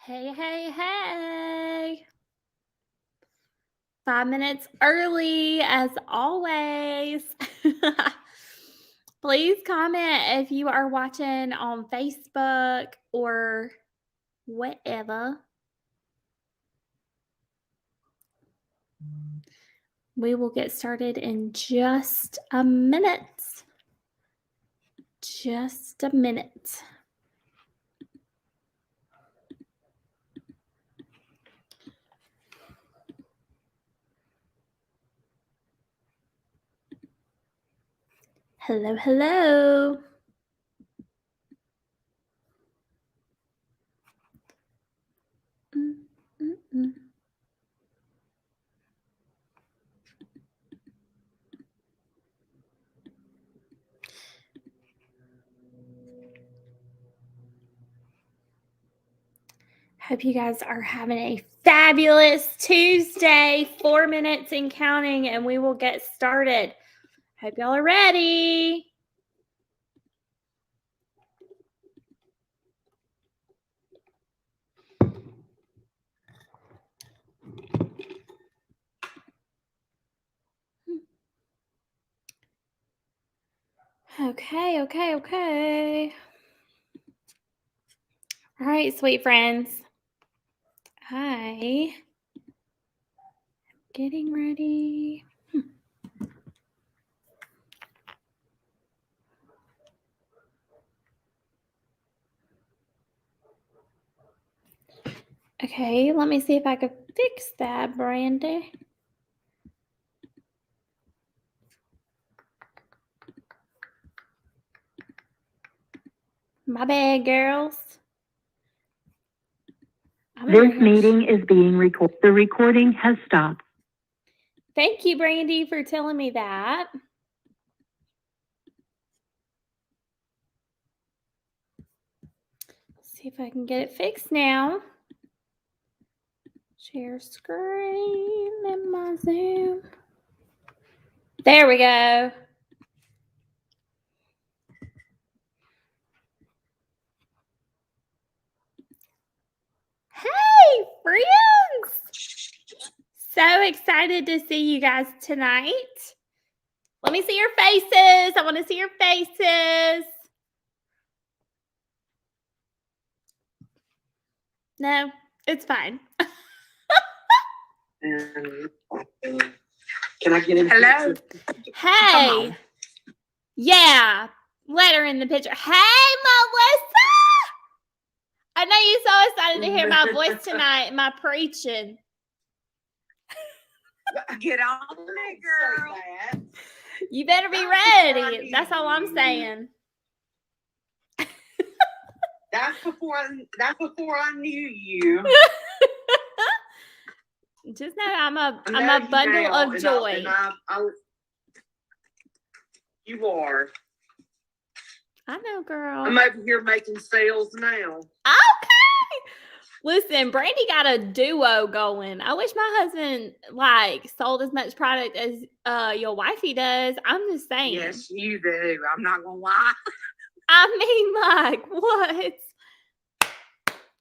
Hey, hey, hey. 5 minutes early, as always. Please comment if you are watching on Facebook or whatever. We will get started in just a minute. Just a minute. Hello, hello. Mm, mm, mm. Hope you guys are having a fabulous Tuesday. 4 minutes and counting, and we will get started. Hope y'all are ready. Okay. All right, sweet friends. I am getting ready. Okay, let me see if I can fix that, Brandy. My bad, girls. This meeting is being recorded. The recording has stopped. Thank you, Brandy, for telling me that. Let's see if I can get it fixed now. Share screen in my Zoom. There we go. Hey, friends! So excited to see you guys tonight. Let me see your faces. I want to see your faces. No, it's fine. Can I get in? Hello. Hey. Yeah. Let her in the picture. Hey, Melissa. I know you're so excited to hear my voice tonight, my preaching. Get on it, girl. You better be ready. That's all I'm saying. That's before I knew you. Just know I'm a bundle of joy. You are. I know, girl. I'm over here making sales now. Okay. Listen, Brandy got a duo going. I wish my husband sold as much product as your wifey does. I'm just saying. Yes, you do. I'm not gonna lie. I mean, what?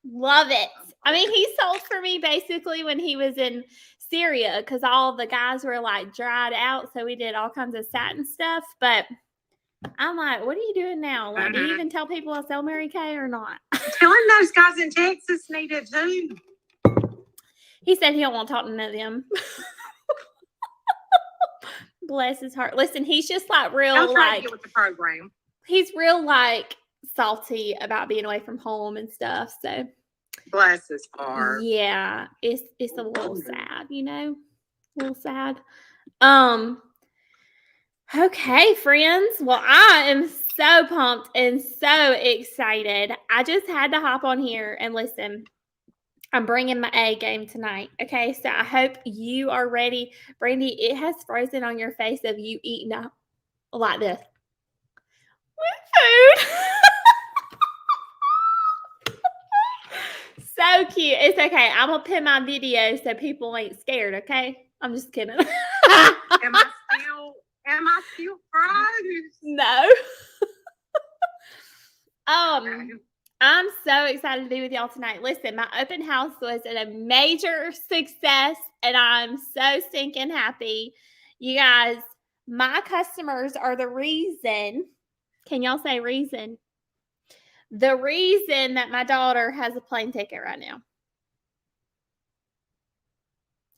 Love it. I mean, he sold for me basically when he was in Syria because all the guys were dried out. So we did all kinds of satin stuff. But I'm like, what are you doing now? Do you even tell people I sell Mary Kay or not? Telling those guys in Texas need it too. He said he don't want to talk to none of them. Bless his heart. Listen, he's just real I'm trying to get with the program. He's real salty about being away from home and stuff. So bless his heart. Yeah, it's a little sad, A little sad. Okay, friends. Well, I am so pumped and so excited. I just had to hop on here and listen. I'm bringing my A game tonight. Okay, so I hope you are ready. Brandy, it has frozen on your face of you eating up like this with food. So cute. It's okay. I'm going to pin my video so people ain't scared, okay? I'm just kidding. Am I still frozen? No. I'm so excited to be with y'all tonight. Listen, my open house was a major success, and I'm so stinking happy. You guys, my customers are the reason. Can y'all say reason? The reason that my daughter has a plane ticket right now.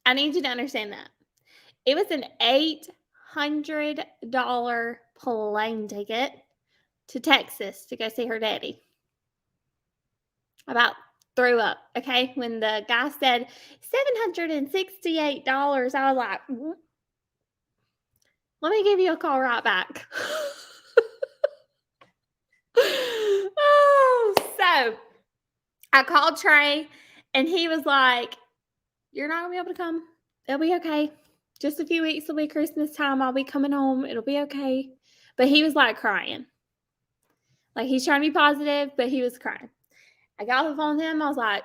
I need you to understand that. It was an $800 plane ticket to Texas to go see her daddy. About threw up, okay? When the guy said $768, I was like, let me give you a call right back. Oh, so I called Trey and he was like, you're not gonna be able to come. It'll be okay. Just a few weeks will be Christmas time. I'll be coming home. It'll be okay. But he was like crying. Like he's trying to be positive, but he was crying. I got off the phone with him. I was like,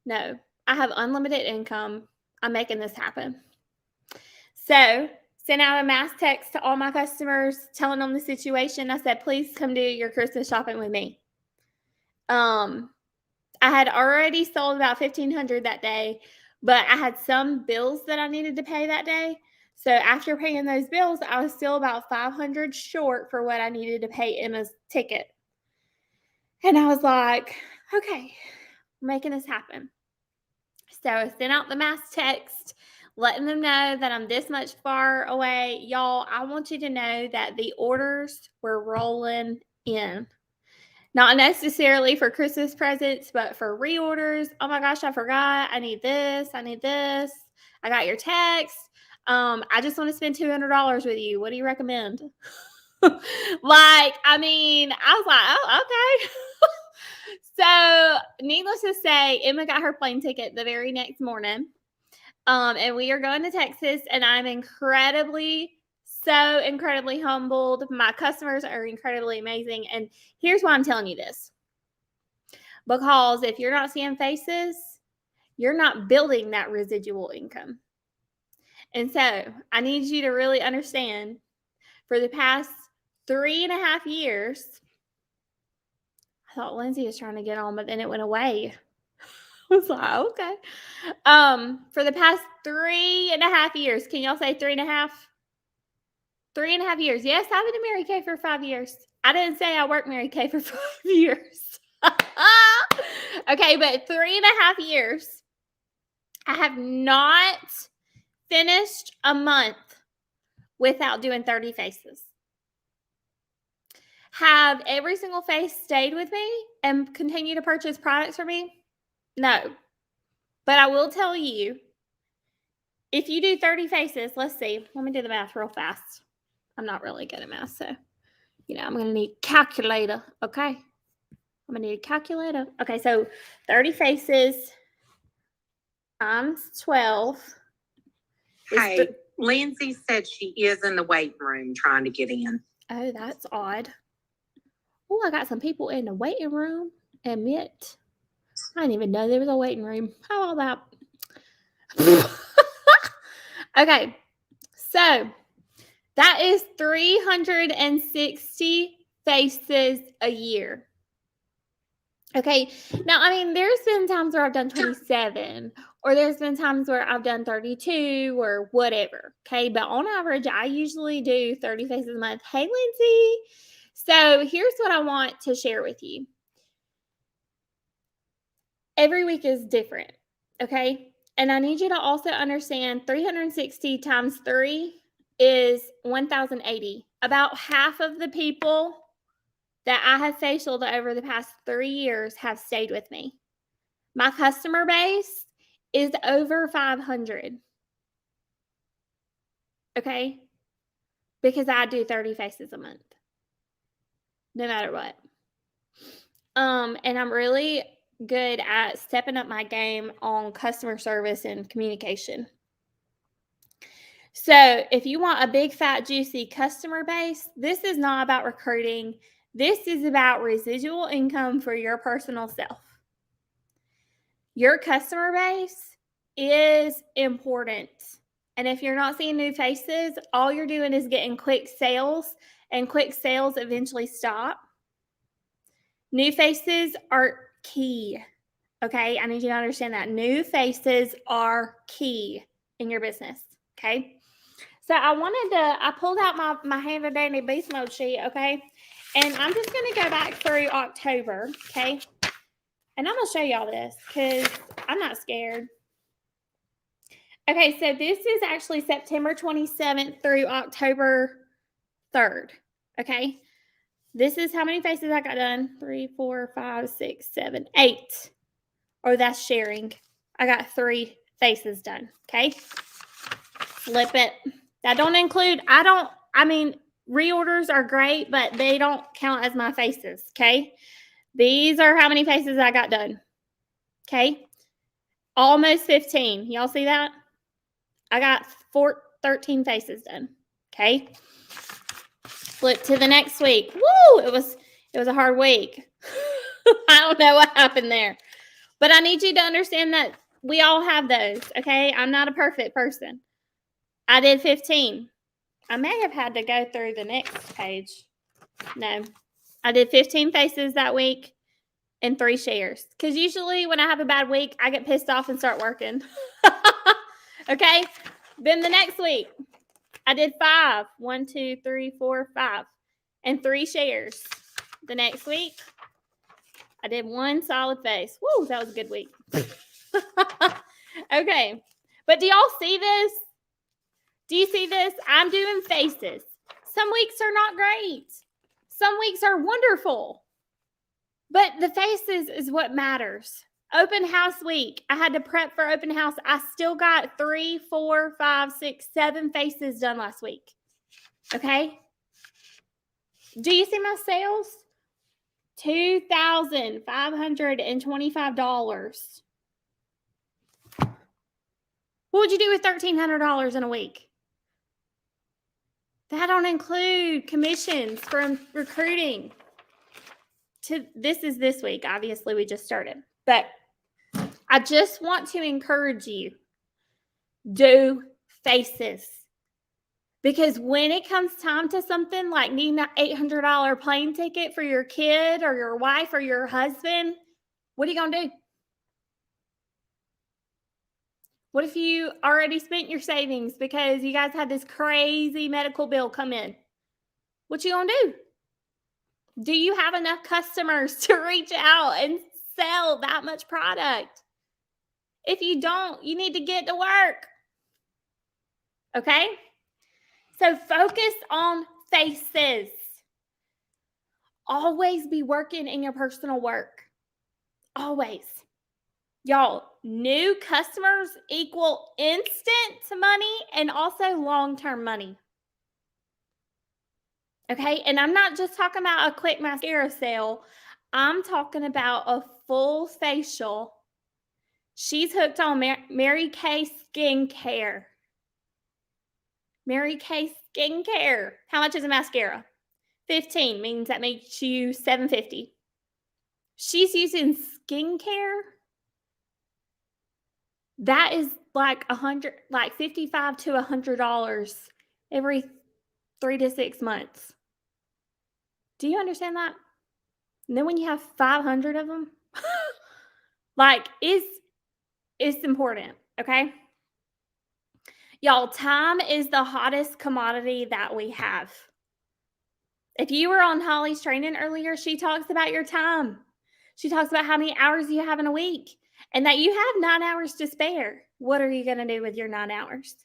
no, I have unlimited income. I'm making this happen. So sent out a mass text to all my customers telling them the situation. I said, please come do your Christmas shopping with me. I had already sold about 1,500 that day, but I had some bills that I needed to pay that day. So after paying those bills, I was still about 500 short for what I needed to pay Emma's ticket. And I was like, okay, I'm making this happen. So I sent out the mass text, letting them know that I'm this much far away. Y'all, I want you to know that the orders were rolling in. Not necessarily for Christmas presents, but for reorders. Oh my gosh, I forgot. I need this. I need this. I got your text. I just want to spend $200 with you. What do you recommend? I was like, oh, okay. So, needless to say, Emma got her plane ticket the very next morning. And we are going to Texas, and I'm incredibly humbled. My customers are incredibly amazing. And here's why I'm telling you this. Because if you're not seeing faces, you're not building that residual income. And so I need you to really understand, for the past 3.5 years, I thought Lindsay was trying to get on, but then it went away. I was like, okay. For the past 3.5 years, can y'all say 3.5? 3.5 years. Yes, I've been to Mary Kay for 5 years. I didn't say I worked Mary Kay for 5 years. Okay, but 3.5 years, I have not finished a month without doing 30 faces. Have every single face stayed with me and continue to purchase products from me? No. But I will tell you, if you do 30 faces, let's see. Let me do the math real fast. I'm not really good at math, so, I'm going to need a calculator, okay? I'm going to need a calculator. Okay, so 30 faces times 12. Hey, Lindsay said she is in the waiting room trying to get in. Oh, that's odd. Oh, I got some people in the waiting room. Admit. I didn't even know there was a waiting room. How about that? Okay, so that is 360 faces a year. Okay, now, there's been times where I've done 27, or there's been times where I've done 32 or whatever. Okay, but on average, I usually do 30 faces a month. Hey, Lindsay. So here's what I want to share with you. Every week is different, okay? And I need you to also understand 360 times 3 is 1,080. About half of the people that I have facialed over the past 3 years have stayed with me. My customer base is over 500. Okay? Because I do 30 faces a month. No matter what. And I'm really good at stepping up my game on customer service and communication. So if you want a big, fat, juicy customer base, this is not about recruiting. This is about residual income for your personal self. Your customer base is important. And if you're not seeing new faces, all you're doing is getting quick sales, and quick sales eventually stop. New faces are key. Okay, I need you to understand that. New faces are key in your business. Okay. So I pulled out my Handy Dandy Beast Mode sheet. Okay. And I'm just going to go back through October. Okay. And I'm going to show y'all this because I'm not scared. Okay. So this is actually September 27th through October 3rd. Okay. This is how many faces I got done. 3, 4, 5, 6, 7, 8. Or that's sharing. I got 3 faces done. Okay. Flip it. That don't include, reorders are great, but they don't count as my faces. Okay. These are how many faces I got done. Okay. Almost 15. Y'all see that? I got 13 faces done. Okay. Flip to the next week. Woo! It was a hard week. I don't know what happened there. But I need you to understand that we all have those, okay? I'm not a perfect person. I did 15. I may have had to go through the next page. No. I did 15 faces that week and 3 shares. Because usually when I have a bad week, I get pissed off and start working. Okay? Then the next week, I did 5. 1, 2, 3, 4, 5. And 3 shares. The next week, I did 1 solid face. Woo, that was a good week. Okay. But do y'all see this? Do you see this? I'm doing faces. Some weeks are not great. Some weeks are wonderful. But the faces is what matters. Open house week. I had to prep for open house. I still got 3, 4, 5, 6, 7 faces done last week. Okay? Do you see my sales? $2,525. What would you do with $1,300 in a week? That don't include commissions from recruiting. This is this week. Obviously, we just started. But I just want to encourage you. Do faces. Because when it comes time to something like needing an $800 plane ticket for your kid or your wife or your husband, what are you going to do? What if you already spent your savings because you guys had this crazy medical bill come in? What you going to do? Do you have enough customers to reach out and sell that much product? If you don't, you need to get to work. Okay? So focus on faces. Always be working in your personal work. Always. Y'all, new customers equal instant money and also long-term money. Okay? And I'm not just talking about a quick mascara sale. I'm talking about a full facial. She's hooked on Mary Kay Skincare. Mary Kay Skincare. How much is a mascara? 15 means that makes you $750. She's using skincare. That is like $55 to $100 every 3 to 6 months. Do you understand that? And then when you have 500 of them, it's important, okay? Y'all, time is the hottest commodity that we have. If you were on Holly's training earlier, she talks about your time. She talks about how many hours you have in a week and that you have 9 hours to spare. What are you going to do with your 9 hours?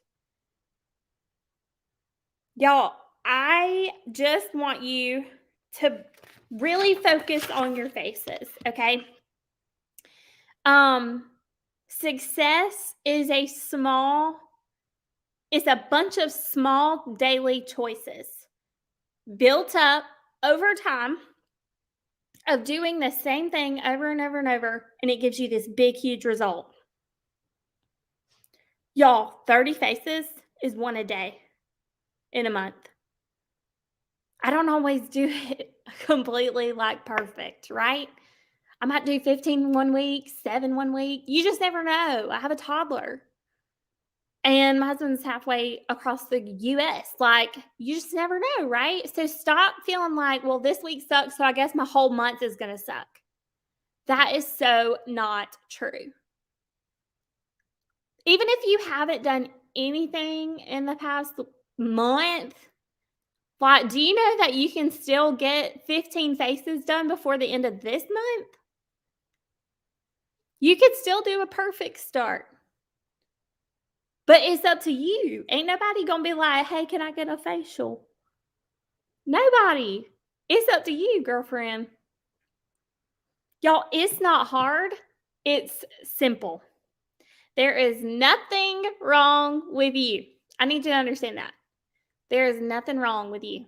Y'all, I just want you to really focus on your faces, okay? Success is it's a bunch of small daily choices built up over time of doing the same thing over and over and over, and it gives you this big, huge result. Y'all, 30 faces is 1 a day in a month. I don't always do it completely perfect, right? I might do 15 one week, 7 one week. You just never know. I have a toddler. And my husband's halfway across the US. Like, you just never know, right? So stop feeling like, well, this week sucks, so I guess my whole month is going to suck. That is so not true. Even if you haven't done anything in the past month, like, do you know that you can still get 15 faces done before the end of this month? You could still do a perfect start. But it's up to you. Ain't nobody gonna be like, hey, can I get a facial? Nobody. It's up to you, girlfriend. Y'all, it's not hard. It's simple. There is nothing wrong with you. I need you to understand that. There is nothing wrong with you.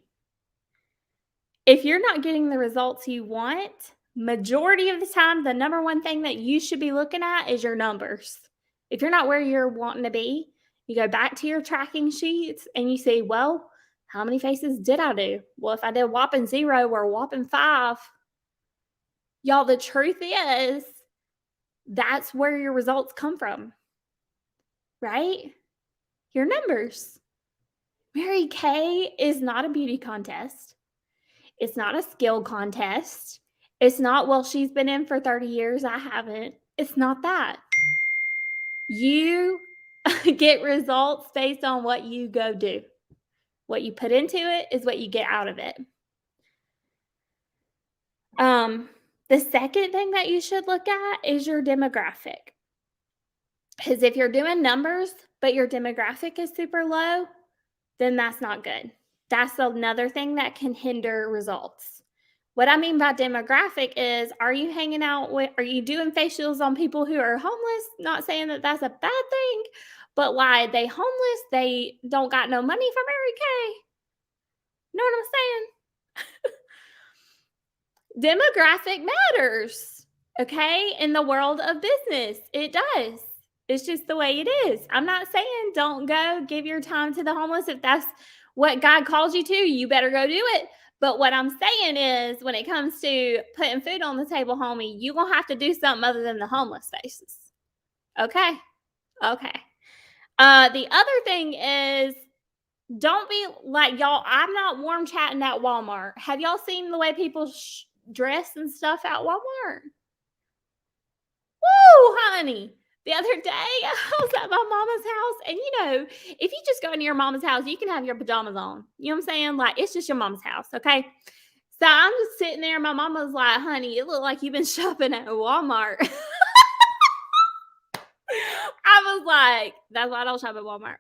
If you're not getting the results you want, majority of the time, the number one thing that you should be looking at is your numbers. If you're not where you're wanting to be, you go back to your tracking sheets and you say, well, how many faces did I do? Well, if I did whopping 0 or whopping 5, y'all, the truth is that's where your results come from, right? Your numbers. Mary Kay is not a beauty contest. It's not a skill contest. It's not, well, she's been in for 30 years. I haven't. It's not that. You get results based on what you go do. What you put into it is what you get out of it. The second thing that you should look at is your demographic. Because if you're doing numbers, but your demographic is super low, then that's not good. That's another thing that can hinder results. What I mean by demographic is, are you hanging out with, are you doing facials on people who are homeless? Not saying that that's a bad thing, but like, they homeless, they don't got no money for Mary Kay. Know what I'm saying? Demographic matters, okay? In the world of business, it does. It's just the way it is. I'm not saying don't go give your time to the homeless. If that's what God calls you to, you better go do it. But what I'm saying is, when it comes to putting food on the table, homie, you're going to have to do something other than the homeless faces. Okay? Okay. The other thing is, don't be like, y'all, I'm not warm chatting at Walmart. Have y'all seen the way people dress and stuff at Walmart? Woo, honey. The other day, I was at my mama's house, and you know, if you just go into your mama's house, you can have your pajamas on. You know what I'm saying? Like, it's just your mama's house, okay? So I'm just sitting there. My mama's like, honey, it looked like you've been shopping at Walmart. I was like, that's why I don't shop at Walmart.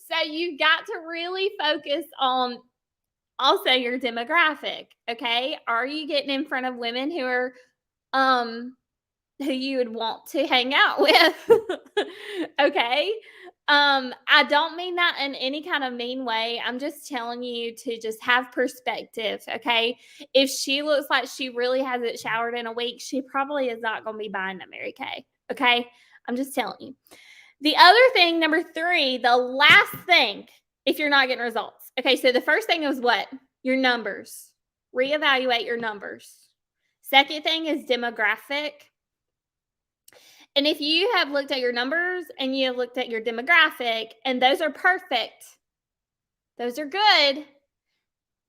So you got to really focus on also your demographic, okay? Are you getting in front of women who are who you would want to hang out with? Okay? I don't mean that in any kind of mean way. I'm just telling you to just have perspective, okay? If she looks like she really hasn't showered in a week, she probably is not going to be buying a Mary Kay, okay? I'm just telling you. The other thing, number 3, the last thing, if you're not getting results. Okay, so the first thing is what? Your numbers. Reevaluate your numbers. Second thing is demographic. And if you have looked at your numbers and you have looked at your demographic and those are perfect, those are good,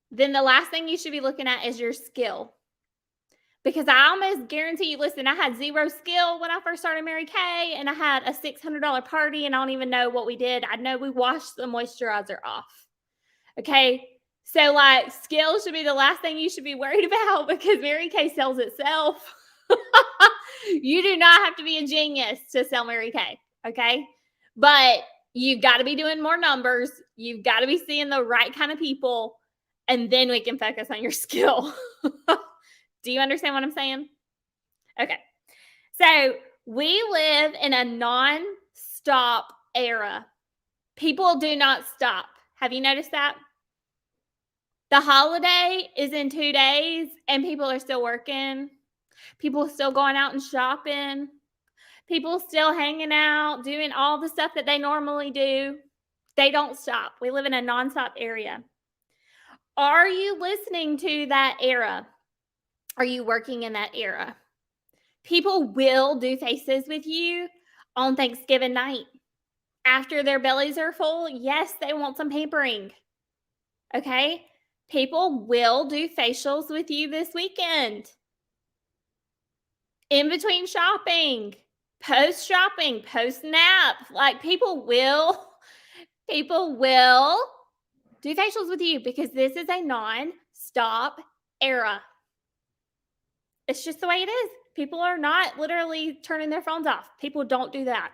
then the last thing you should be looking at is your skill. Because I almost guarantee you, listen, I had 0 skill when I first started Mary Kay, and I had a $600 party, and I don't even know what we did. I know we washed the moisturizer off. Okay? So, like, skill should be the last thing you should be worried about, because Mary Kay sells itself. You do not have to be a genius to sell Mary Kay, okay? But you've got to be doing more numbers. You've got to be seeing the right kind of people, and then we can focus on your skill. Do you understand what I'm saying? Okay. So we live in a non-stop era. People do not stop. Have you noticed that? The holiday is in 2 days and people are still working. People are still going out and shopping. People still hanging out, doing all the stuff that they normally do. They don't stop. We live in a non-stop area. Are you listening to that era? Are you working in that era? People will do faces with you on Thanksgiving night. After their bellies are full, yes, they want some pampering. Okay? People will do facials with you this weekend. In between shopping, post shopping, post nap. Like people will do facials with you because this is a non-stop era. It's just the way it is. People are not literally turning their phones off. People don't do that.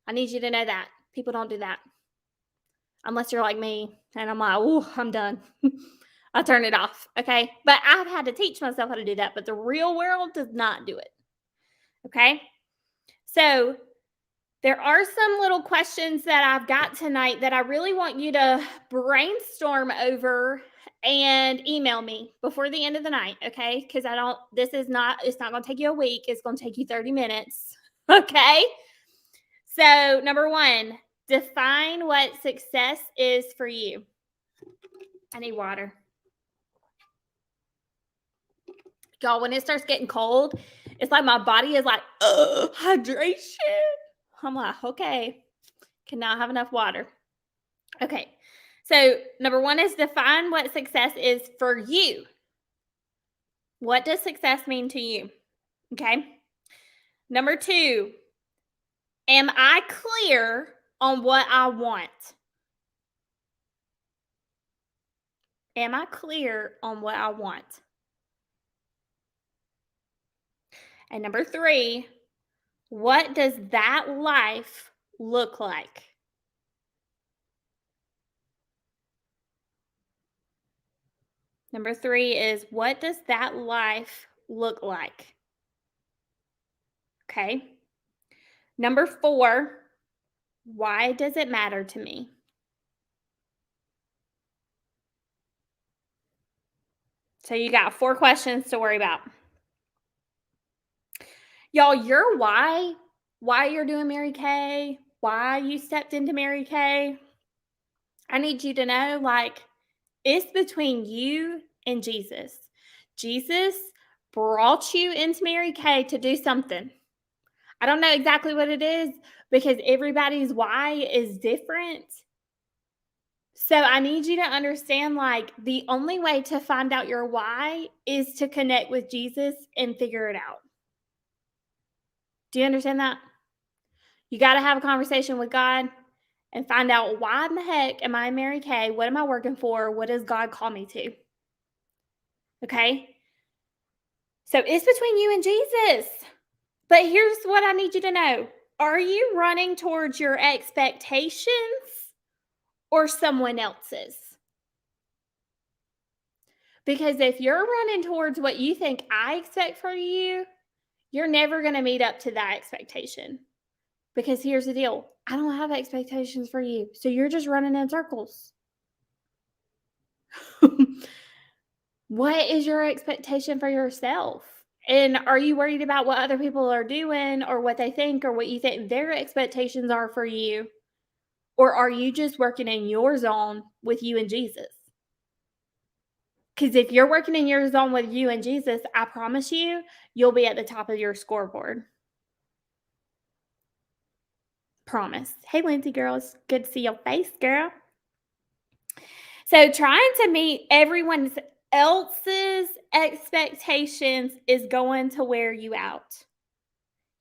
I need you to know that. People don't do that. Unless you're like me and I'm like, oh, I'm done. I turn it off. Okay. But I've had to teach myself how to do that. But the real world does not do it. Okay. So there are some little questions that I've got tonight that I really want you to brainstorm over and email me before the end of the night. Okay. Because it's not going to take you a week. It's going to take you 30 minutes. Okay. So number 1, define what success is for you. I need water. Y'all, when it starts getting cold, it's like my body is like, hydration. I'm like, okay, cannot have enough water. Okay, so number 1 is define what success is for you. What does success mean to you? Okay. Number 2, am I clear on what I want? Am I clear on what I want? And number 3, what does that life look like? Number 3 is, what does that life look like? Okay. Number 4, why does it matter to me? So you got 4 questions to worry about. Y'all, your why you're doing Mary Kay, why you stepped into Mary Kay, I need you to know, like, it's between you and Jesus. Jesus brought you into Mary Kay to do something. I don't know exactly what it is because everybody's why is different. So I need you to understand, like, the only way to find out your why is to connect with Jesus and figure it out. Do you understand that? You got to have a conversation with God and find out, why in the heck am I Mary Kay? What am I working for? What does God call me to? Okay? So it's between you and Jesus. But here's what I need you to know. Are you running towards your expectations or someone else's? Because if you're running towards what you think I expect from you, you're never going to meet up to that expectation. Because here's the deal. I don't have expectations for you. So you're just running in circles. What is your expectation for yourself? And are you worried about what other people are doing or what they think or what you think their expectations are for you? Or are you just working in your zone with you and Jesus? Because if you're working in your zone with you and Jesus, I promise you, you'll be at the top of your scoreboard. Promise. Hey, Lindsay girl, it's good to see your face, girl. So trying to meet everyone else's expectations is going to wear you out.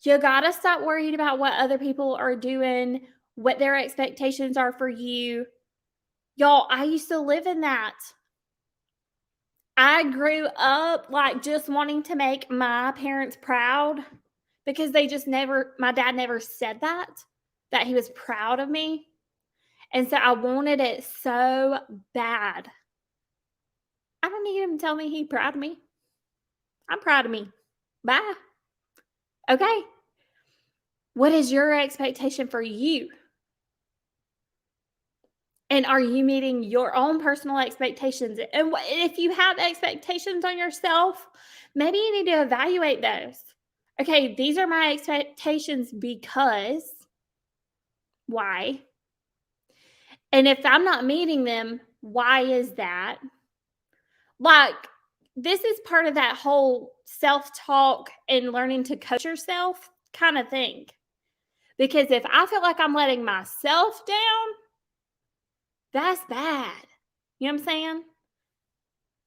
You got to stop worrying about what other people are doing, what their expectations are for you. Y'all, I used to live in that. I grew up like just wanting to make my parents proud because my dad never said that he was proud of me. And so I wanted it so bad. I don't need him to tell me he's proud of me. I'm proud of me. Bye. Okay. What is your expectation for you? And are you meeting your own personal expectations? And if you have expectations on yourself, maybe you need to evaluate those. Okay, these are my expectations because why? And if I'm not meeting them, why is that? Like, this is part of that whole self-talk and learning to coach yourself kind of thing. Because if I feel like I'm letting myself down, that's bad. You know what I'm saying?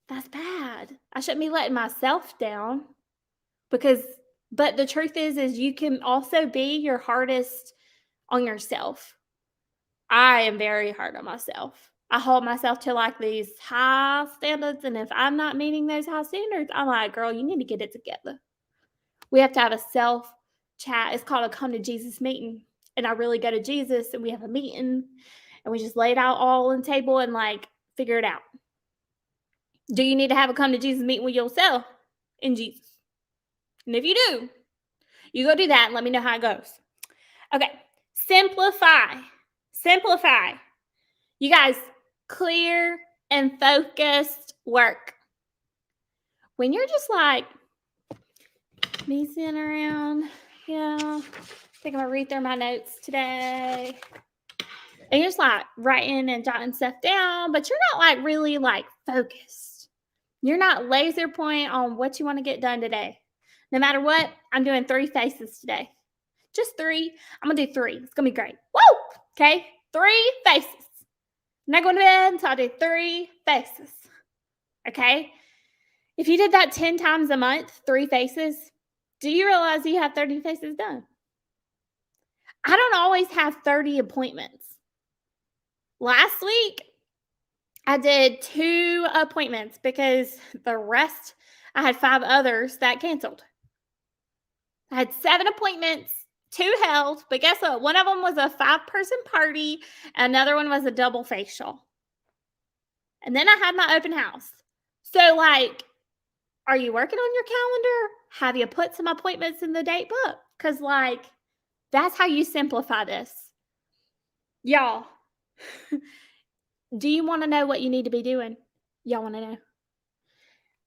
That's bad. I shouldn't be letting myself down but the truth is you can also be your hardest on yourself. I am very hard on myself. I hold myself to like these high standards. And if I'm not meeting those high standards, I'm like, girl, you need to get it together. We have to have a self chat. It's called a come to Jesus meeting. And I really go to Jesus and we have a meeting and we just lay it out all on the table and like figure it out. Do you need to have a come to Jesus meeting with yourself in Jesus? And if you do, you go do that and let me know how it goes. Okay. Simplify. You guys, clear and focused work. When you're just like me sitting around, I think I'm gonna read through my notes today. And you're just like writing and jotting stuff down, but you're not like really like focused. You're not laser point on what you want to get done today. No matter what, I'm doing 3 faces today. Just 3. I'm going to do 3. It's going to be great. Woo! Okay? 3 faces. I'm not going to bed until I do 3 faces. Okay? If you did that 10 times a month, 3 faces, do you realize you have 30 faces done? I don't always have 30 appointments. Last week, I did 2 appointments because the rest, I had 5 others that canceled. I had 7 appointments, 2 held, but guess what? One of them was a 5-person party. Another one was a double facial. And then I had my open house. So like, are you working on your calendar? Have you put some appointments in the date book? Because like, that's how you simplify this. Y'all, do you want to know what you need to be doing? Y'all want to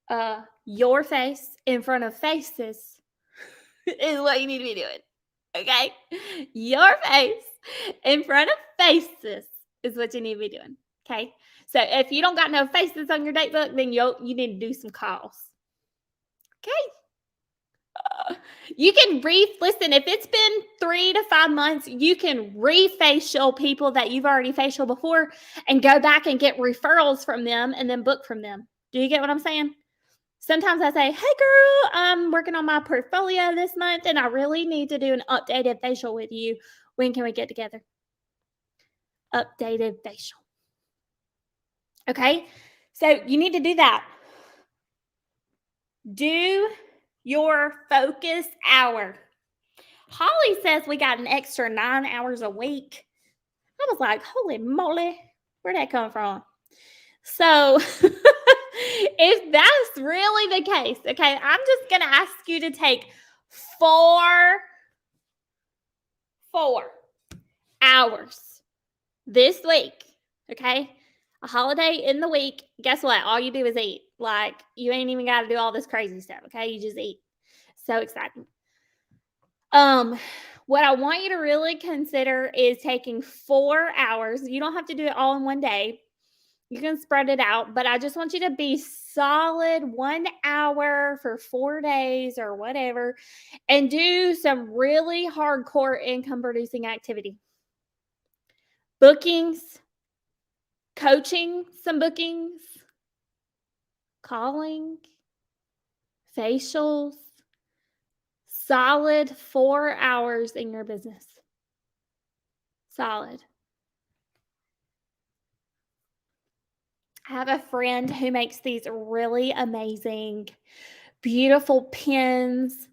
know? Your face in front of faces is what you need to be doing. Okay? Your face in front of faces is what you need to be doing. Okay? So if you don't got no faces on your date book, then you need to do some calls. Okay? You can listen, if it's been 3 to 5 months, you can re-facial people that you've already facial before and go back and get referrals from them and then book from them. Do you get what I'm saying? Sometimes I say, hey girl, I'm working on my portfolio this month and I really need to do an updated facial with you. When can we get together? Updated facial. Okay? So you need to do that. Do your focus hour. Holly says we got an extra 9 hours a week. I was like, holy moly, where'd that come from? So if that's really the case, okay, I'm just going to ask you to take 4 hours this week, okay? A holiday in the week, guess what? All you do is eat. Like, you ain't even got to do all this crazy stuff, okay? You just eat. So exciting. What I want you to really consider is taking 4 hours. You don't have to do it all in one day. You can spread it out, but I just want you to be solid 1 hour for 4 days or whatever and do some really hardcore income producing activity. Bookings, coaching some bookings, calling, facials, solid 4 hours in your business. Solid. I have a friend who makes these really amazing, beautiful pens,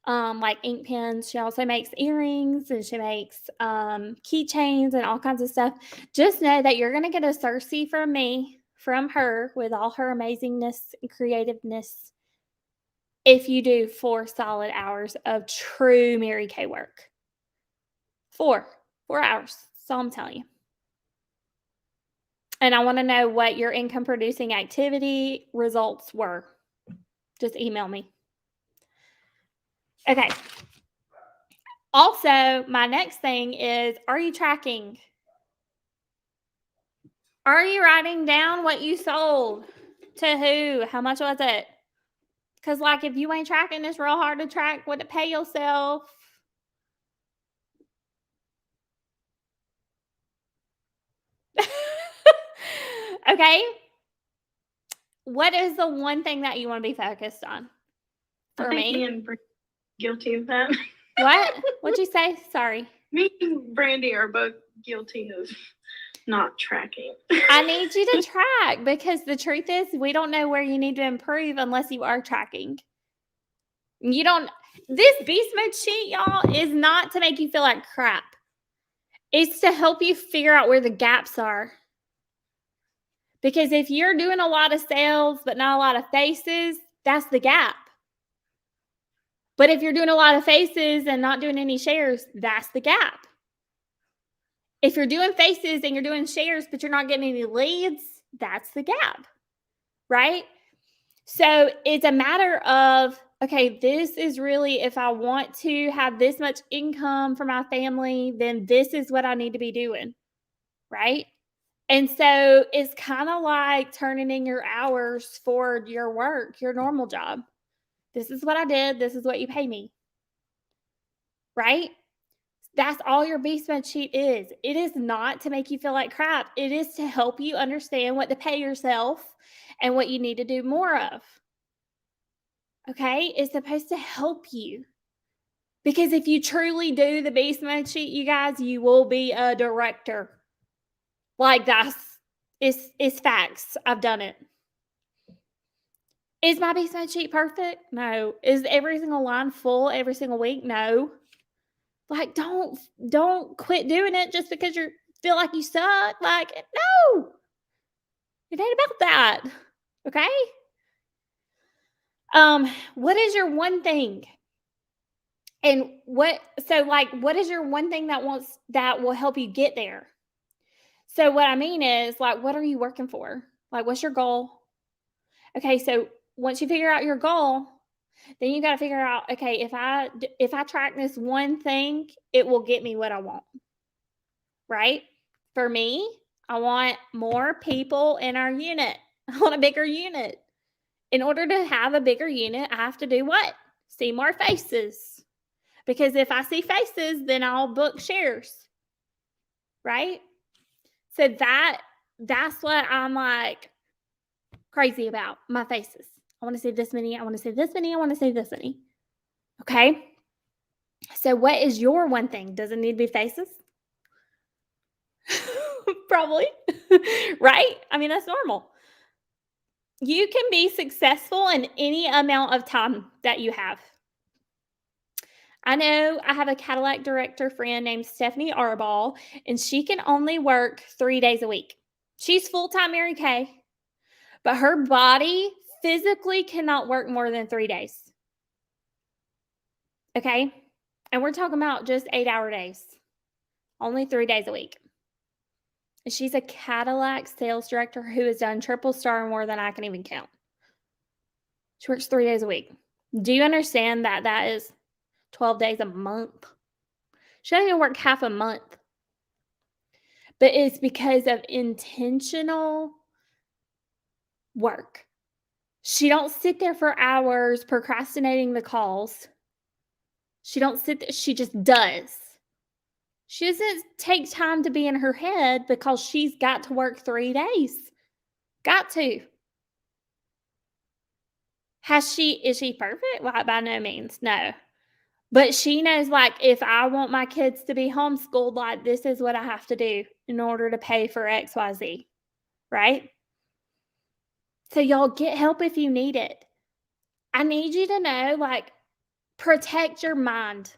like ink pens. She also makes earrings and she makes keychains and all kinds of stuff. Just know that you're going to get a Cersei from her with all her amazingness and creativeness if you do 4 solid hours of true Mary Kay work. 4 hours. That's all I'm telling you. And I want to know what your income producing activity results were. Just email me. Okay. Also, my next thing is, are you tracking? Are you writing down what you sold? To who? How much was it? Because, like, if you ain't tracking, it's real hard to track what to pay yourself. Okay. What is the one thing that you want to be focused on? For I think me? me and Brandy are guilty of that. What? What'd you say? Sorry. Me and Brandy are both guilty of not tracking. I need you to track, because the truth is we don't know where you need to improve unless you are tracking. This beast mode sheet, y'all, is not to make you feel like crap. It's to help you figure out where the gaps are. Because if you're doing a lot of sales but not a lot of faces, that's the gap. But if you're doing a lot of faces and not doing any shares, that's the gap. If you're doing faces and you're doing shares but you're not getting any leads, that's the gap, right? So it's a matter of, okay, this is really, if I want to have this much income for my family, then this is what I need to be doing, right? And so it's kind of like turning in your hours for your work, your normal job. This is what I did. This is what you pay me, right? That's all your beast mode sheet is. It is not to make you feel like crap. It is to help you understand what to pay yourself and what you need to do more of. Okay? It's supposed to help you. Because if you truly do the beast mode sheet, you guys, you will be a director. Like, it's facts. I've done it. Is my beast mode sheet perfect? No. Is every single line full every single week? No. Like, don't quit doing it just because you feel like you suck. Like, no. It ain't about that. Okay? What is your one thing? And what is your one thing that will help you get there? So what I mean is, like, what are you working for? Like, what's your goal? Okay, so once you figure out your goal, then you got to figure out, okay, if I track this one thing, it will get me what I want, right? For me, I want more people in our unit. I want a bigger unit. In order to have a bigger unit, I have to do what? See more faces. Because if I see faces, then I'll book shares, right? So that's what I'm like crazy about, my faces. I want to see this many. I want to see this many. I want to see this many. Okay. So what is your one thing? Does it need to be faces? Probably. Right? I mean, that's normal. You can be successful in any amount of time that you have. I know I have a Cadillac director friend named Stephanie Arball, and she can only work 3 days a week. She's full-time Mary Kay, but her body physically cannot work more than 3 days. Okay? And we're talking about just 8-hour days. Only 3 days a week. And she's a Cadillac sales director who has done triple star more than I can even count. She works 3 days a week. Do you understand that that is 12 days a month? She doesn't even work half a month. But it's because of intentional work. She don't sit there for hours procrastinating the calls. She don't sit there. She just does. She doesn't take time to be in her head because she's got to work 3 days. Got to. Is she perfect? Well, by no means, no. But she knows, like, if I want my kids to be homeschooled, like, this is what I have to do in order to pay for XYZ, right? So y'all get help if you need it. I need you to know, like, protect your mind.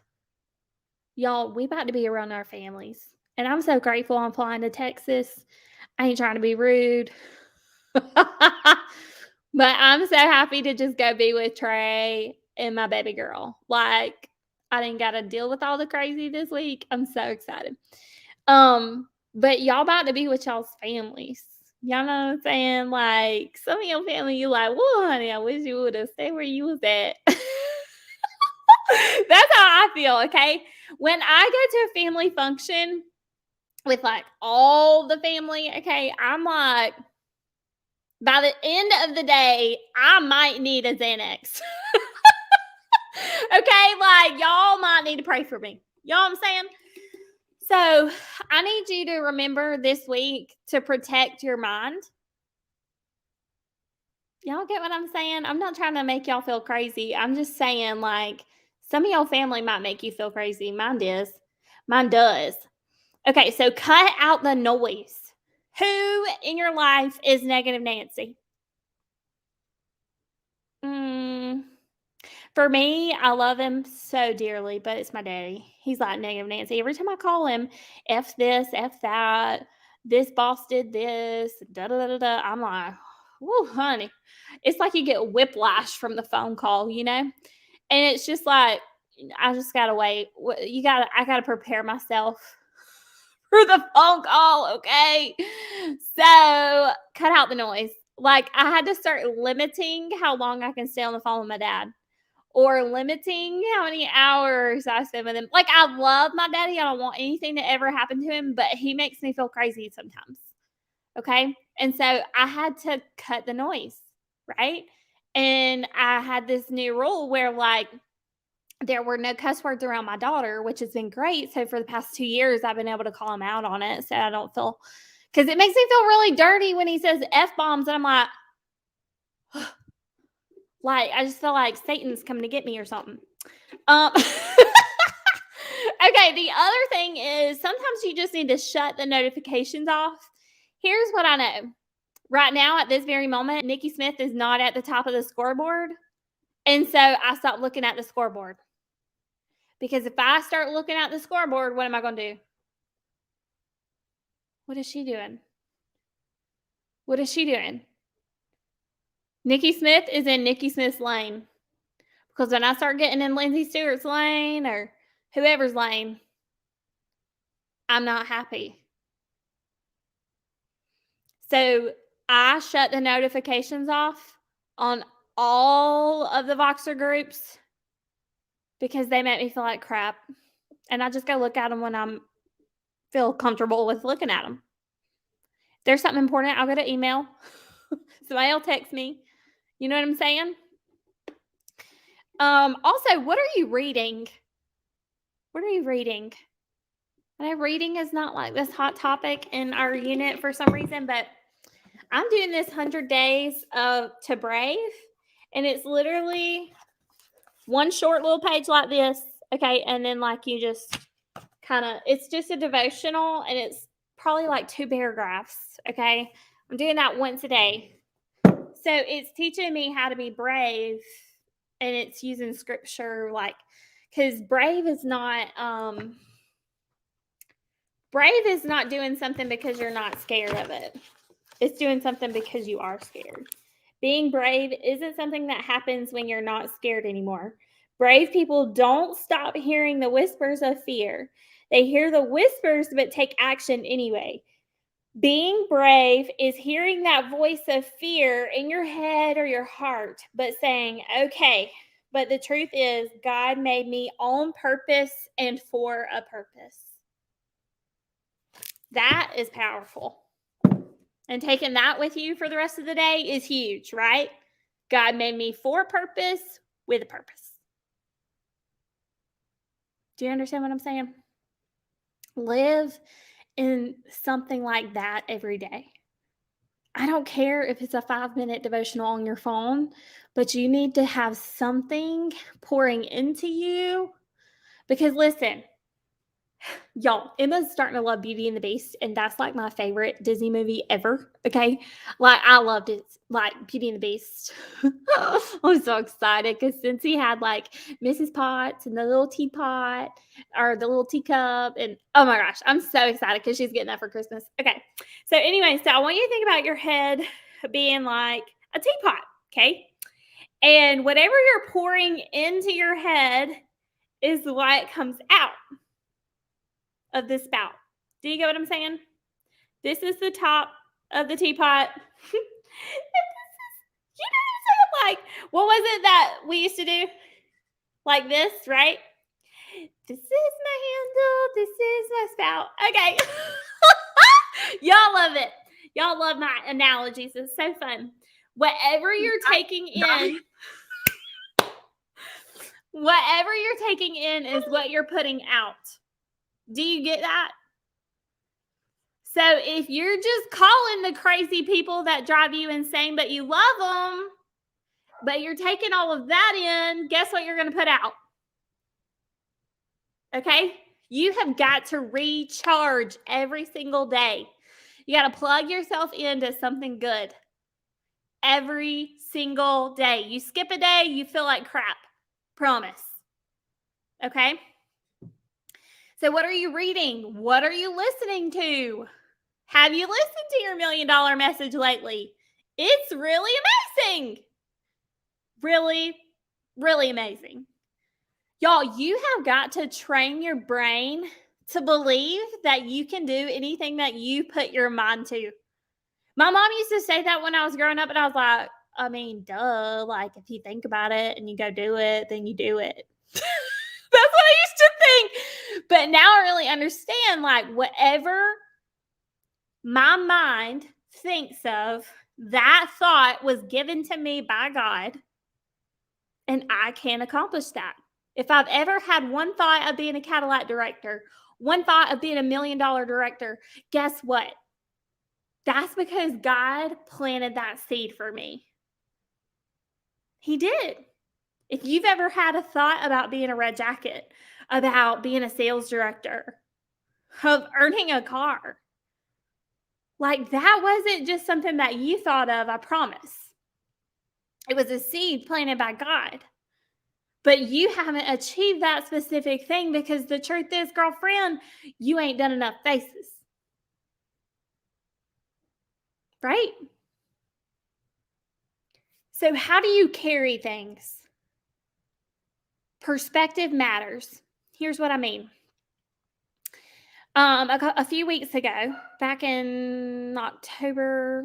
Y'all, we about to be around our families. And I'm so grateful I'm flying to Texas. I ain't trying to be rude. But I'm so happy to just go be with Trey and my baby girl. Like, I didn't got to deal with all the crazy this week. I'm so excited. But y'all about to be with y'all's families. Y'all know what I'm saying? Like, some of your family, you like, whoa, honey, I wish you would have stayed where you was at. That's how I feel, okay? When I go to a family function with, like, all the family, okay, I'm like, By the end of the day, I might need a Xanax. Okay, like y'all might need to pray for me. You know what I'm saying? So I need you to remember this week to protect your mind. Y'all get what I'm saying? I'm not trying to make y'all feel crazy. I'm just saying, like, some of y'all family might make you feel crazy. Mine does. Mine does. Okay, so cut out the noise. Who in your life is Negative Nancy? For me, I love him so dearly, but it's my daddy. He's like Negative Nancy. Every time I call him, F this, F that, this boss did this, da da da da da. I'm like, whoa, honey. It's like you get whiplash from the phone call, you know? And it's just like, I just gotta wait. I gotta prepare myself for the phone call, okay? So cut out the noise. Like I had to start limiting how long I can stay on the phone with my dad, or limiting how many hours I spend with him. Like I love my daddy. I don't want anything to ever happen to him, but he makes me feel crazy sometimes. Okay. And so I had to cut the noise, right? And I had this new rule where like there were no cuss words around my daughter, which has been great. So for the past 2 years, I've been able to call him out on it. So I don't feel, because it makes me feel really dirty when he says F bombs. And I'm like, I just feel like Satan's coming to get me or something. Okay, the other thing is sometimes you just need to shut the notifications off. Here's what I know. Right now, at this very moment, Nikki Smith is not at the top of the scoreboard. And so I stopped looking at the scoreboard. Because if I start looking at the scoreboard, what am I going to do? What is she doing? What is she doing? Nikki Smith is in Nikki Smith's lane. Because when I start getting in Lindsay Stewart's lane or whoever's lane, I'm not happy. So I shut the notifications off on all of the Voxer groups because they make me feel like crap. And I just go look at them when I feel comfortable with looking at them. If there's something important, I'll go to email. Somebody will text me. You know what I'm saying? Also, what are you reading? What are you reading? I know reading is not like this hot topic in our unit for some reason, but I'm doing this 100 days to Brave, and it's literally one short little page like this, okay, and then like you just kind of, it's just a devotional, and it's probably like 2 paragraphs, okay? I'm doing that once a day. So it's teaching me how to be brave, and it's using scripture, like, because brave is not doing something because you're not scared of it. It's doing something because you are scared. Being brave isn't something that happens when you're not scared anymore. Brave people don't stop hearing the whispers of fear. They hear the whispers but take action anyway. Being brave is hearing that voice of fear in your head or your heart, but saying, okay, but the truth is God made me on purpose and for a purpose. That is powerful. And taking that with you for the rest of the day is huge, right? God made me for a purpose with a purpose. Do you understand what I'm saying? Live in something like that every day. I don't care if it's a 5-minute devotional on your phone, but you need to have something pouring into you. Because listen, y'all, Emma's starting to love Beauty and the Beast, and that's like my favorite Disney movie ever. Okay, like I loved it, like Beauty and the Beast. I'm so excited because since he had like Mrs. Potts and the little teapot or the little teacup, and oh my gosh, I'm so excited because she's getting that for Christmas. Okay, so anyway, so I want you to think about your head being like a teapot, okay, and whatever you're pouring into your head is what comes out of the spout. Do you get what I'm saying? This is the top of the teapot. You know what I'm saying? Like, what was it that we used to do? Like this, right? This is my handle. This is my spout. Okay. Y'all love it. Y'all love my analogies. It's so fun. Whatever you're taking in, whatever you're taking in is what you're putting out. Do you get that? So if you're just calling the crazy people that drive you insane, but you love them, but you're taking all of that in, guess what you're going to put out? Okay? You have got to recharge every single day. You got to plug yourself into something good every single day. You skip a day, you feel like crap. Promise. Okay? So what are you reading? What are you listening to? Have you listened to your $1 million message lately? It's really amazing. Really, really amazing. Y'all, you have got to train your brain to believe that you can do anything that you put your mind to. My mom used to say that when I was growing up, and I was like, I mean, duh. Like, if you think about it and you go do it, then you do it. That's what I used to think. But now I really understand, like, whatever my mind thinks of, that thought was given to me by God, and I can accomplish that. If I've ever had one thought of being a Cadillac director, one thought of being $1 million director, guess what? That's because God planted that seed for me. He did. If you've ever had a thought about being a red jacket, about being a sales director, of earning a car, like that wasn't just something that you thought of, I promise. It was a seed planted by God. But you haven't achieved that specific thing because the truth is, girlfriend, you ain't done enough faces. Right? So how do you carry things? Perspective matters. Here's what I mean. A few weeks ago, back in October,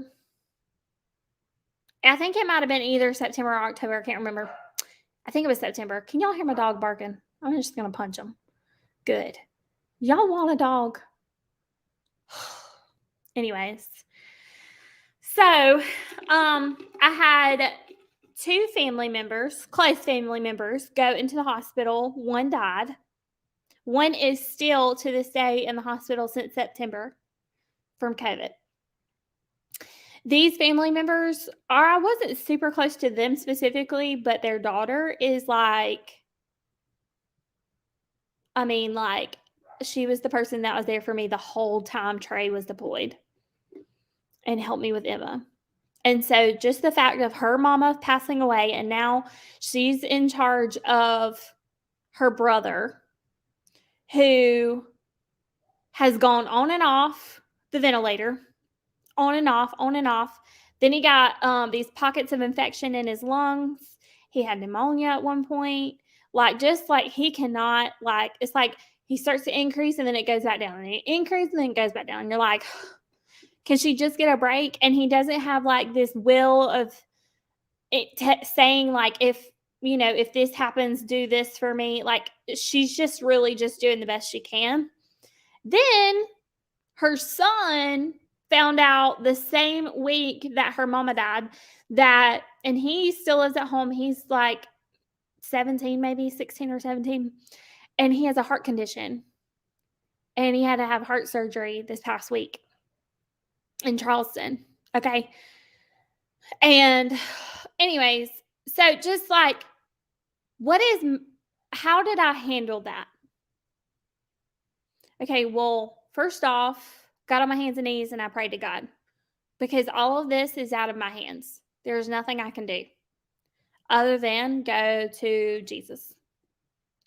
I think it might have been either September or October. I can't remember. I think it was September. Can y'all hear my dog barking? I'm just going to punch him. Good. Y'all want a dog? Anyways. So, I had 2 family members, close family members, go into the hospital. One died. One is still to this day in the hospital since September from COVID. These family members I wasn't super close to them specifically, but their daughter is like, she was the person that was there for me the whole time Trey was deployed and helped me with Emma. And so just the fact of her mama passing away, and now she's in charge of her brother, who has gone on and off the ventilator, on and off, on and off. Then he got these pockets of infection in his lungs. He had pneumonia at one point. He cannot, it's like he starts to increase and then it goes back down. And it increases and then it goes back down. And you're like, can she just get a break? And he doesn't have this will of it saying if this happens, do this for me. She's just really just doing the best she can. Then her son found out the same week that her mama died and he still is at home. He's 17, maybe 16 or 17. And he has a heart condition. And he had to have heart surgery this past week in Charleston. Okay. And anyways, so just how did I handle that? Okay, well, first off, got on my hands and knees and I prayed to God, because all of this is out of my hands. There's nothing I can do other than go to Jesus.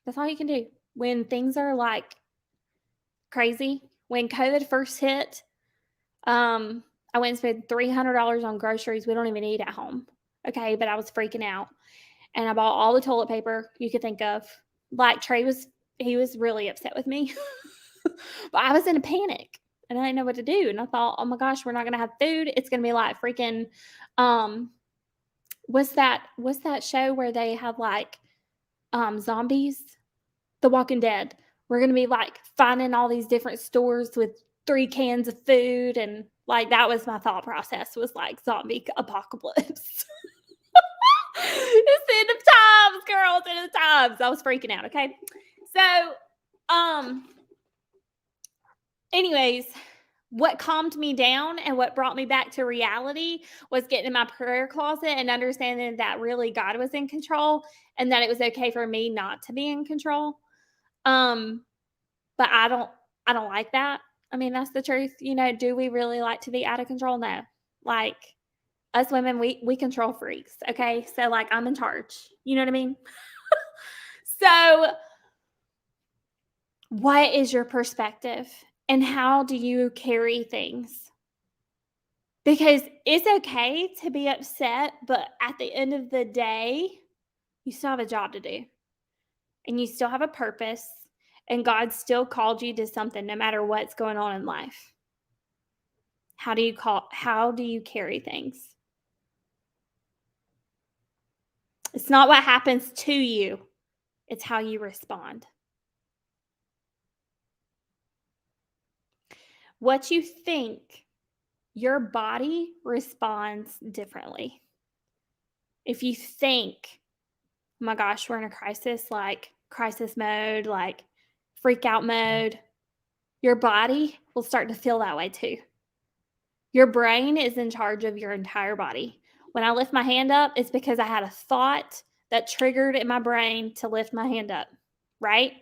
That's all you can do. When things are crazy, when COVID first hit, I went and spent $300 on groceries we don't even eat at home. Okay, but I was freaking out. And I bought all the toilet paper you could think of. Trey was really upset with me. But I was in a panic and I didn't know what to do. And I thought, oh my gosh, we're not going to have food. It's going to be like freaking, what's that show where they have zombies? The Walking Dead. We're going to be finding all these different stores with 3 cans of food, and Like, that was my thought process, was like zombie apocalypse. It's the end of times, girls, end of times. I was freaking out, okay? So, anyways, what calmed me down and what brought me back to reality was getting in my prayer closet and understanding that really God was in control and that it was okay for me not to be in control. But I don't like that. I mean, that's the truth. Do we really like to be out of control? No. Like, us women, we control freaks. Okay. So, like, I'm in charge. You know what I mean? So, what is your perspective and how do you carry things? Because it's okay to be upset, but at the end of the day, you still have a job to do and you still have a purpose, and God still called you to something no matter what's going on in life. How do you carry things? It's not what happens to you, it's how you respond. What you think, your body responds differently. If you think, oh my gosh, we're in a crisis, like crisis mode, like freak out mode, your body will start to feel that way too. Your brain is in charge of your entire body. When I lift my hand up, it's because I had a thought that triggered in my brain to lift my hand up, right?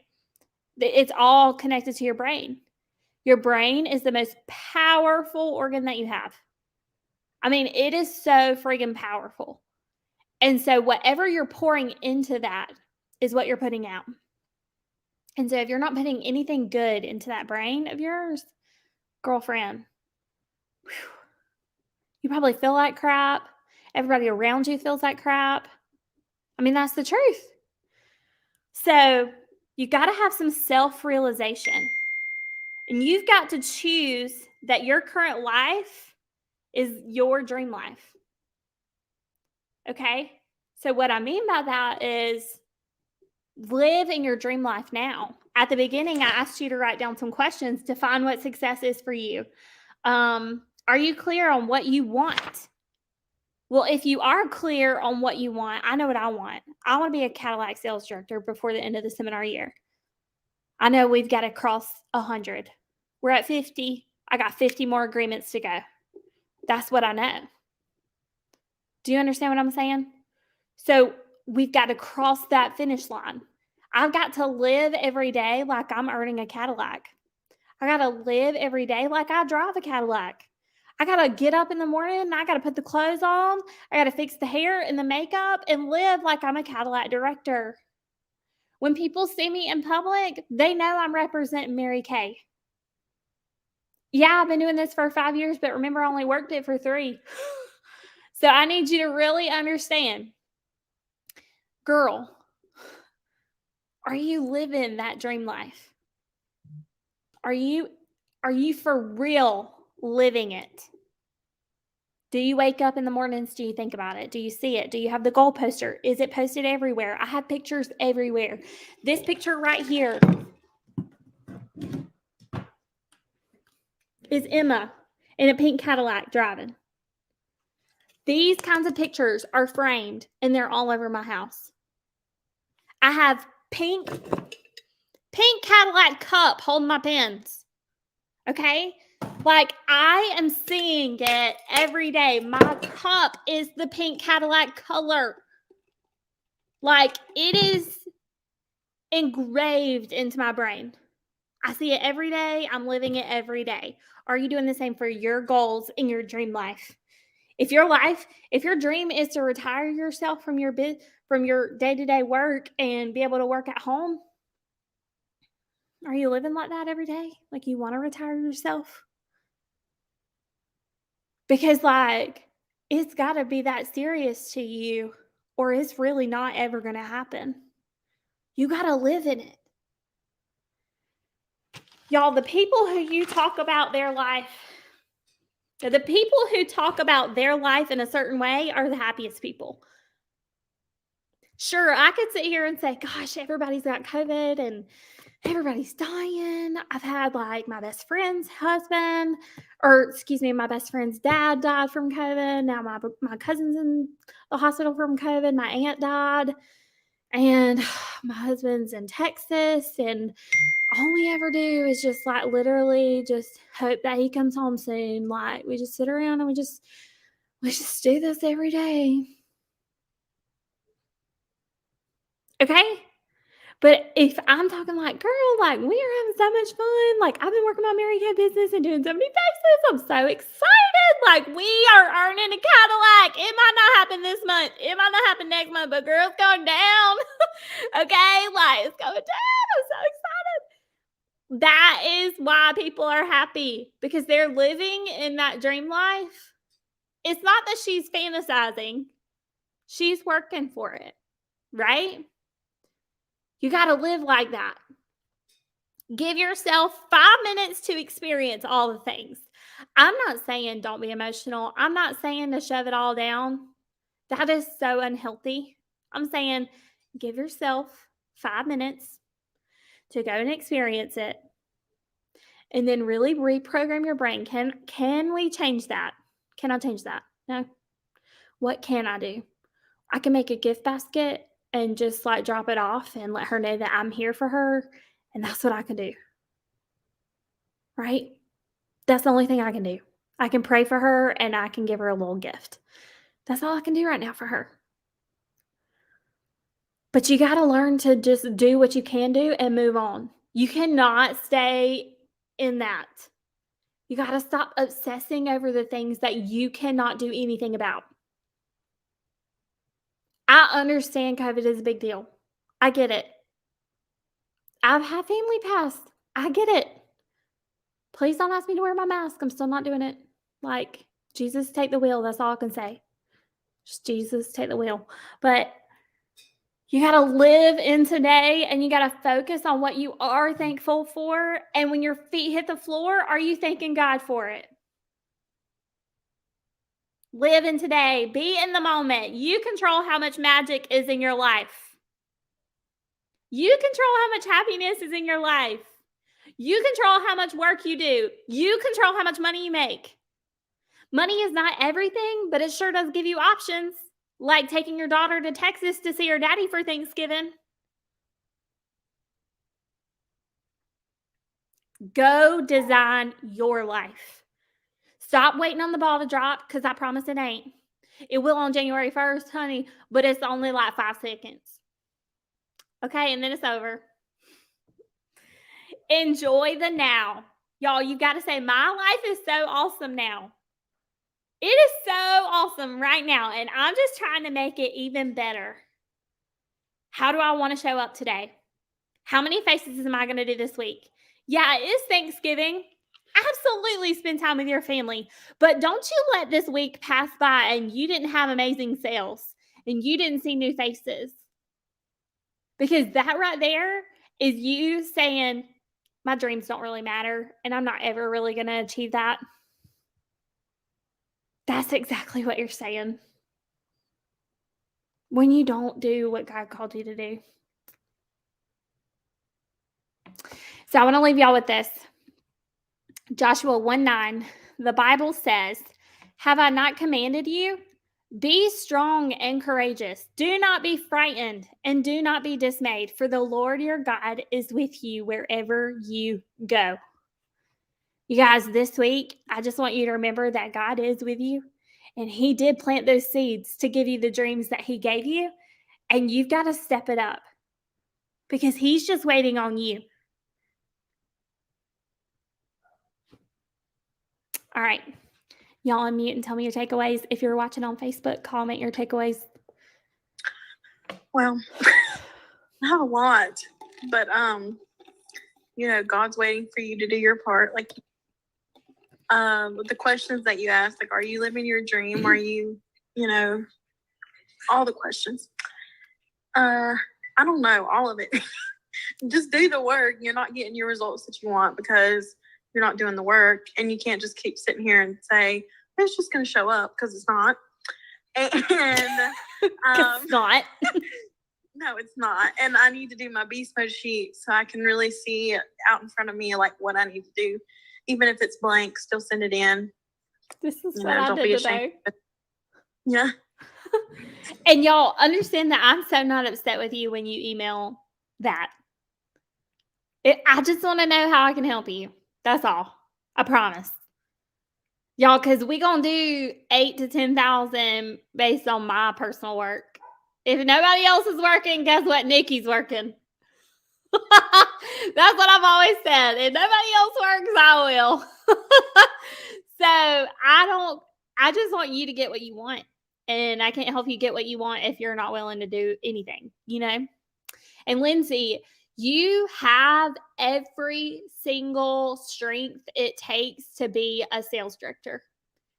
It's all connected to your brain. Your brain is the most powerful organ that you have. I mean, it is so friggin' powerful. And so whatever you're pouring into that is what you're putting out. And so if you're not putting anything good into that brain of yours, girlfriend, you probably feel like crap. Everybody around you feels like crap. I mean, that's the truth. So you got to have some self-realization. And you've got to choose that your current life is your dream life. Okay? So what I mean by that is live in your dream life now. At the beginning, I asked you to write down some questions to find what success is for you. Are you clear on what you want? Well, if you are clear on what you want, I know what I want. I want to be a Cadillac sales director before the end of the seminar year. I know we've got to cross 100. We're at 50. I got 50 more agreements to go. That's what I know. Do you understand what I'm saying? So we've got to cross that finish line. I've got to live every day like I'm earning a Cadillac. I got to live every day like I drive a Cadillac. I got to get up in the morning and I got to put the clothes on. I got to fix the hair and the makeup and live like I'm a Cadillac director. When people see me in public, they know I'm representing Mary Kay. Yeah, I've been doing this for 5 years, but remember, I only worked it for 3. So I need you to really understand. Girl, are you living that dream life? Are you for real living it? Do you wake up in the mornings? Do you think about it? Do you see it? Do you have the goal poster? Is it posted everywhere? I have pictures everywhere. This picture right here is Emma in a pink Cadillac driving. These kinds of pictures are framed and they're all over my house. I have pink Cadillac cup holding my pens. Okay? Like, I am seeing it every day. My cup is the pink Cadillac color. Like, it is engraved into my brain. I see it every day. I'm living it every day. Are you doing the same for your goals in your dream life? If your dream is to retire yourself from your day-to-day work and be able to work at home, are you living like that every day? Like you want to retire yourself? Because it's got to be that serious to you, or it's really not ever going to happen. You got to live in it. Y'all, the people who talk about their life in a certain way are the happiest people. Sure, I could sit here and say, gosh, everybody's got COVID and everybody's dying. I've had like my best friend's my best friend's dad died from COVID. Now my cousin's in the hospital from COVID. My aunt died. And my husband's in Texas. And all we ever do is just like literally just hope that he comes home soon. Like we just sit around and we just do this every day. Okay? But if I'm talking like, girl, like we are having so much fun. Like I've been working my Mary Kay business and doing so many faces. I'm so excited. Like we are earning a Cadillac. It might not happen this month. It might not happen next month, but girl, it's going down. Okay? Like it's going down. I'm so excited. That is why people are happy, because they're living in that dream life. It's not that she's fantasizing. She's working for it, right? You got to live like that. Give yourself 5 minutes to experience all the things. I'm not saying don't be emotional. I'm not saying to shove it all down. That is so unhealthy. I'm saying give yourself 5 minutes to go and experience it. And then really reprogram your brain. Can we change that? Can I change that? No. What can I do? I can make a gift basket and just like drop it off and let her know that I'm here for her. And that's what I can do. Right? That's the only thing I can do. I can pray for her and I can give her a little gift. That's all I can do right now for her. But you got to learn to just do what you can do and move on. You cannot stay in that. You got to stop obsessing over the things that you cannot do anything about. I understand COVID is a big deal. I get it. I've had family pass. I get it. Please don't ask me to wear my mask. I'm still not doing it. Like, Jesus, take the wheel. That's all I can say. Just Jesus, take the wheel. But you got to live in today and you got to focus on what you are thankful for. And when your feet hit the floor, are you thanking God for it? Live in today. Be in the moment. You control how much magic is in your life. You control how much happiness is in your life. You control how much work you do. You control how much money you make. Money is not everything, but it sure does give you options, like taking your daughter to Texas to see her daddy for Thanksgiving. Go design your life. Stop waiting on the ball to drop, because I promise it ain't. It will on January 1st, honey, but it's only like 5 seconds. Okay, and then it's over. Enjoy the now. Y'all, you got to say, my life is so awesome now. It is so awesome right now, and I'm just trying to make it even better. How do I want to show up today? How many faces am I going to do this week? Yeah, it is Thanksgiving. Absolutely spend time with your family. But don't you let this week pass by and you didn't have amazing sales and you didn't see new faces. Because that right there is you saying, my dreams don't really matter and I'm not ever really going to achieve that. That's exactly what you're saying. When you don't do what God called you to do. So I want to leave y'all with this. Joshua 1:9, the Bible says, have I not commanded you? Be strong and courageous. Do not be frightened and do not be dismayed, for the Lord your God is with you wherever you go. You guys, this week, I just want you to remember that God is with you, and he did plant those seeds to give you the dreams that he gave you, and you've got to step it up because he's just waiting on you. All right. Y'all unmute and tell me your takeaways. If you're watching on Facebook, comment your takeaways. Well, I have a lot, but God's waiting for you to do your part. Like, with the questions that you asked, like, are you living your dream? Are you, all the questions. I don't know, all of it. Just do the work. You're not getting your results that you want because you're not doing the work, and you can't just keep sitting here and say, it's just going to show up, because it's not. And It's not. No, it's not. And I need to do my beast mode sheet so I can really see out in front of me like what I need to do. Even if it's blank, still send it in. This is You what know, I don't did be today. ashamed. Yeah. And y'all understand that I'm so not upset with you when you email that. I just want to know how I can help you. That's all. I promise. Y'all, because we going to do 8 to 10,000 based on my personal work. If nobody else is working, guess what? Nikki's working. That's what I've always said. If nobody else works, I will. So I just want you to get what you want. And I can't help you get what you want if you're not willing to do anything, you know? And Lindsay, you have every single strength it takes to be a sales director.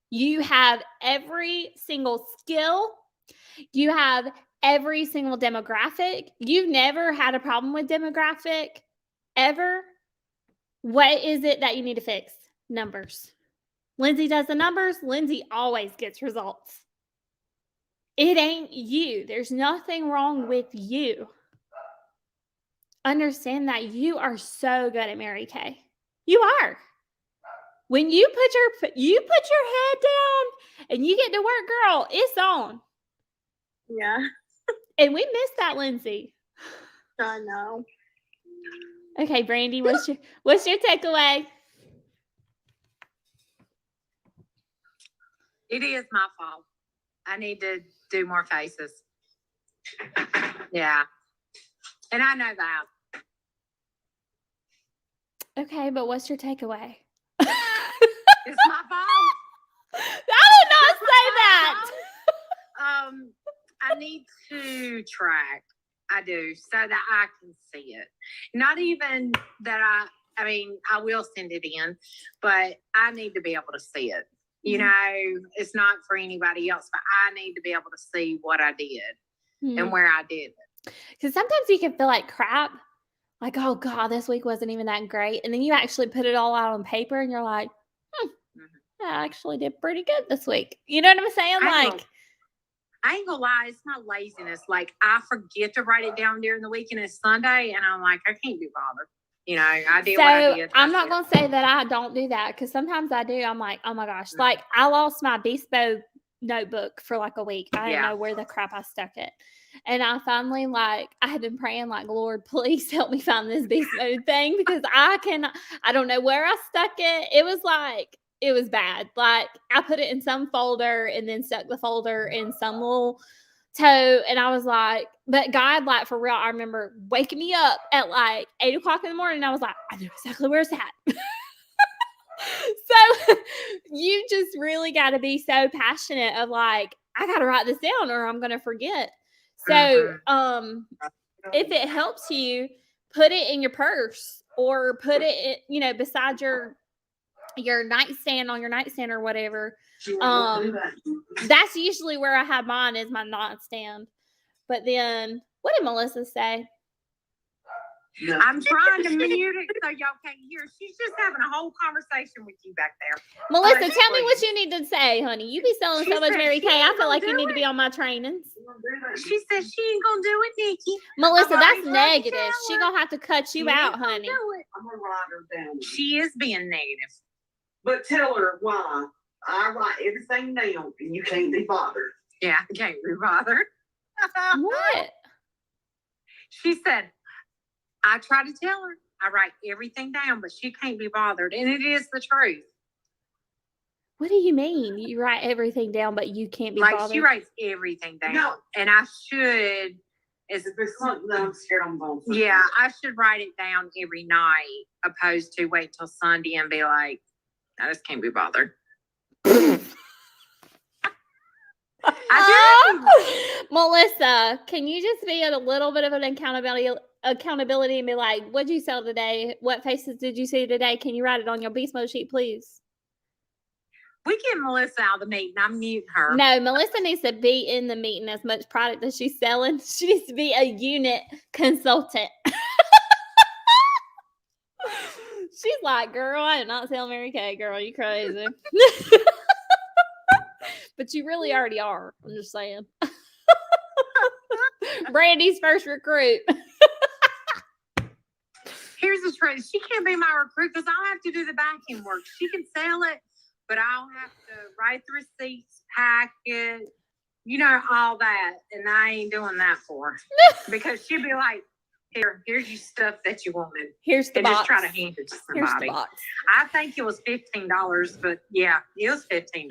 You have every single skill. You have every single demographic. You've never had a problem with demographic ever. What is it that you need to fix? Numbers. Lindsay does the numbers. Lindsay always gets results. It ain't you. There's nothing wrong with you. Understand that you are so good at Mary Kay. You are. When you put your head down and you get to work, girl, it's on. Yeah. And we miss that, Lindsay. I know. Okay, Brandy, what's your takeaway? It is my fault. I need to do more faces. Yeah. And I know that. Okay, but what's your takeaway? It's my fault. I did not say that. I need to track. I do, so that I can see it. Not even that I mean, I will send it in, but I need to be able to see it. You know, it's not for anybody else, but I need to be able to see what I did and where I did it. Because sometimes you can feel like crap. Like, oh God, this week wasn't even that great. And then you actually put it all out on paper and you're like, I actually did pretty good this week. You know what I'm saying? I ain't gonna lie, it's my laziness. Like, I forget to write it down during the week and it's Sunday, and I'm like, I can't be bothered. You know, I did what I did. I'm not gonna say that I don't do that, because sometimes I do. I'm like, oh my gosh, like I lost my Bespo notebook for like a week. I didn't know where the crap I stuck it. And I finally, I had been praying, like, Lord, please help me find this Bespo thing, because I don't know where I stuck it. It was bad. Like, I put it in some folder and then stuck the folder in some little tote. And I was like, but God, like, for real, I remember waking me up at like 8 o'clock in the morning. And I was like, I know exactly where it's at. So you just really got to be so passionate of like, I got to write this down or I'm going to forget. So if it helps you, put it in your purse or put it, beside your nightstand, on your nightstand or whatever. That's usually where I have mine, is my nightstand. But then, what did Melissa say? I'm trying to mute it so y'all can't hear. She's just having a whole conversation with you back there. Melissa, tell me what you need to say, honey. You be selling so much Mary Kay. I feel like you need to be on my trainings. She said she ain't gonna do it, Nikki. Melissa, that's negative. She gonna have to cut you out, honey. I'm gonna write her down. She is being negative. But tell her why. I write everything down and you can't be bothered. Yeah, I can't be bothered. What? She said, I try to tell her I write everything down, but she can't be bothered. And it is the truth. What do you mean? You write everything down, but you can't be bothered? She writes everything down. No. And I should. If there's something that I'm scared I'm going to. Yeah, I should write it down every night, opposed to wait till Sunday and be like, I just can't be bothered. Melissa, can you just be a little bit of an accountability and be like, what'd you sell today? What faces did you see today? Can you write it on your Beast Mode sheet, please? We get Melissa out of the meeting. I'm muting her. No, Melissa needs to be in the meeting as much product as she's selling. She needs to be a unit consultant. She's like, girl, I did not sell Mary Kay, girl. You crazy. But you really already are. I'm just saying. Brandy's first recruit. Here's the trick. She can't be my recruit because I'll have to do the back end work. She can sell it, but I'll have to write the receipts, pack it, all that. And I ain't doing that for her. Because she'll be like, here's your stuff that you wanted. Here's the And box. just try to hand it to Here's the somebody. box. I think it was $15, but yeah, it was $15.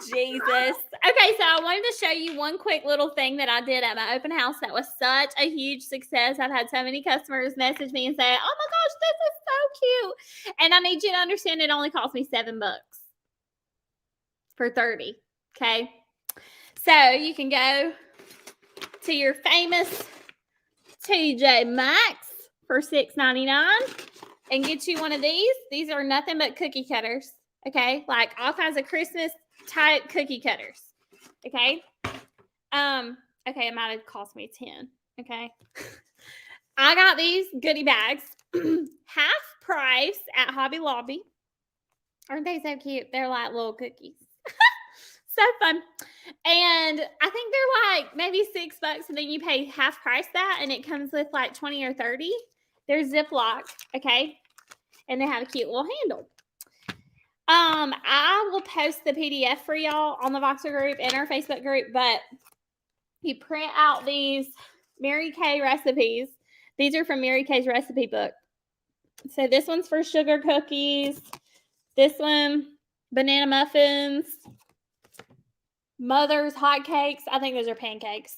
Jesus. Okay, so I wanted to show you one quick little thing that I did at my open house that was such a huge success. I've had so many customers message me and say, "Oh my gosh, this is so cute." And I need you to understand it only cost me $7 for 30. Okay. So you can go to your famous TJ Maxx for $6.99 and get you one of these. These are nothing but cookie cutters. Okay. Like all kinds of Christmas type cookie cutters. Okay. Okay, it might have cost me 10. Okay. I got these goodie bags half price at Hobby Lobby. Aren't they so cute? They're like little cookies. So fun. And I think they're like maybe $6 and then you pay half price that and it comes with like 20 or 30. They're Ziploc, okay? And they have a cute little handle. I will post the PDF for y'all on the Voxer group and our Facebook group, but you print out these Mary Kay recipes. These are from Mary Kay's recipe book. So this one's for sugar cookies. This one, banana muffins. Mother's hot cakes. I think those are pancakes.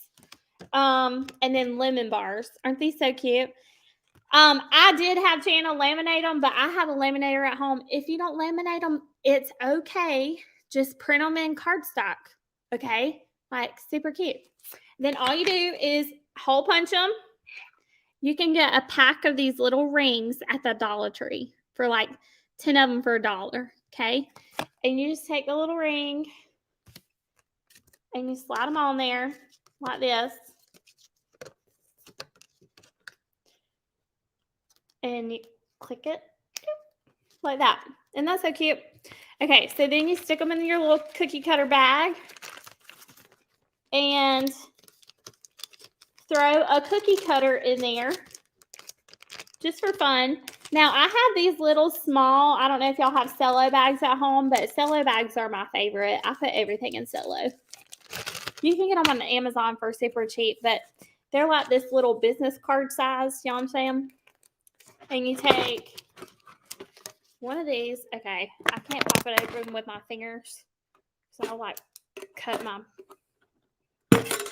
And then lemon bars. Aren't these so cute? I did have Jana laminate them, but I have a laminator at home. If you don't laminate them, it's okay. Just print them in cardstock. Okay? Like super cute. Then all you do is hole punch them. You can get a pack of these little rings at the Dollar Tree for like 10 of them for $1. Okay? And you just take the little ring and you slide them on there like this. And you click it like that. And that's so cute. Okay, so then you stick them in your little cookie cutter bag and throw a cookie cutter in there just for fun. Now, I have these little small, I don't know if y'all have cello bags at home, but cello bags are my favorite. I put everything in cello. You can get them on Amazon for super cheap, but they're like this little business card size. You know what I'm saying? And you take one of these. Okay, I can't pop it open with my fingers. So I'll like cut my,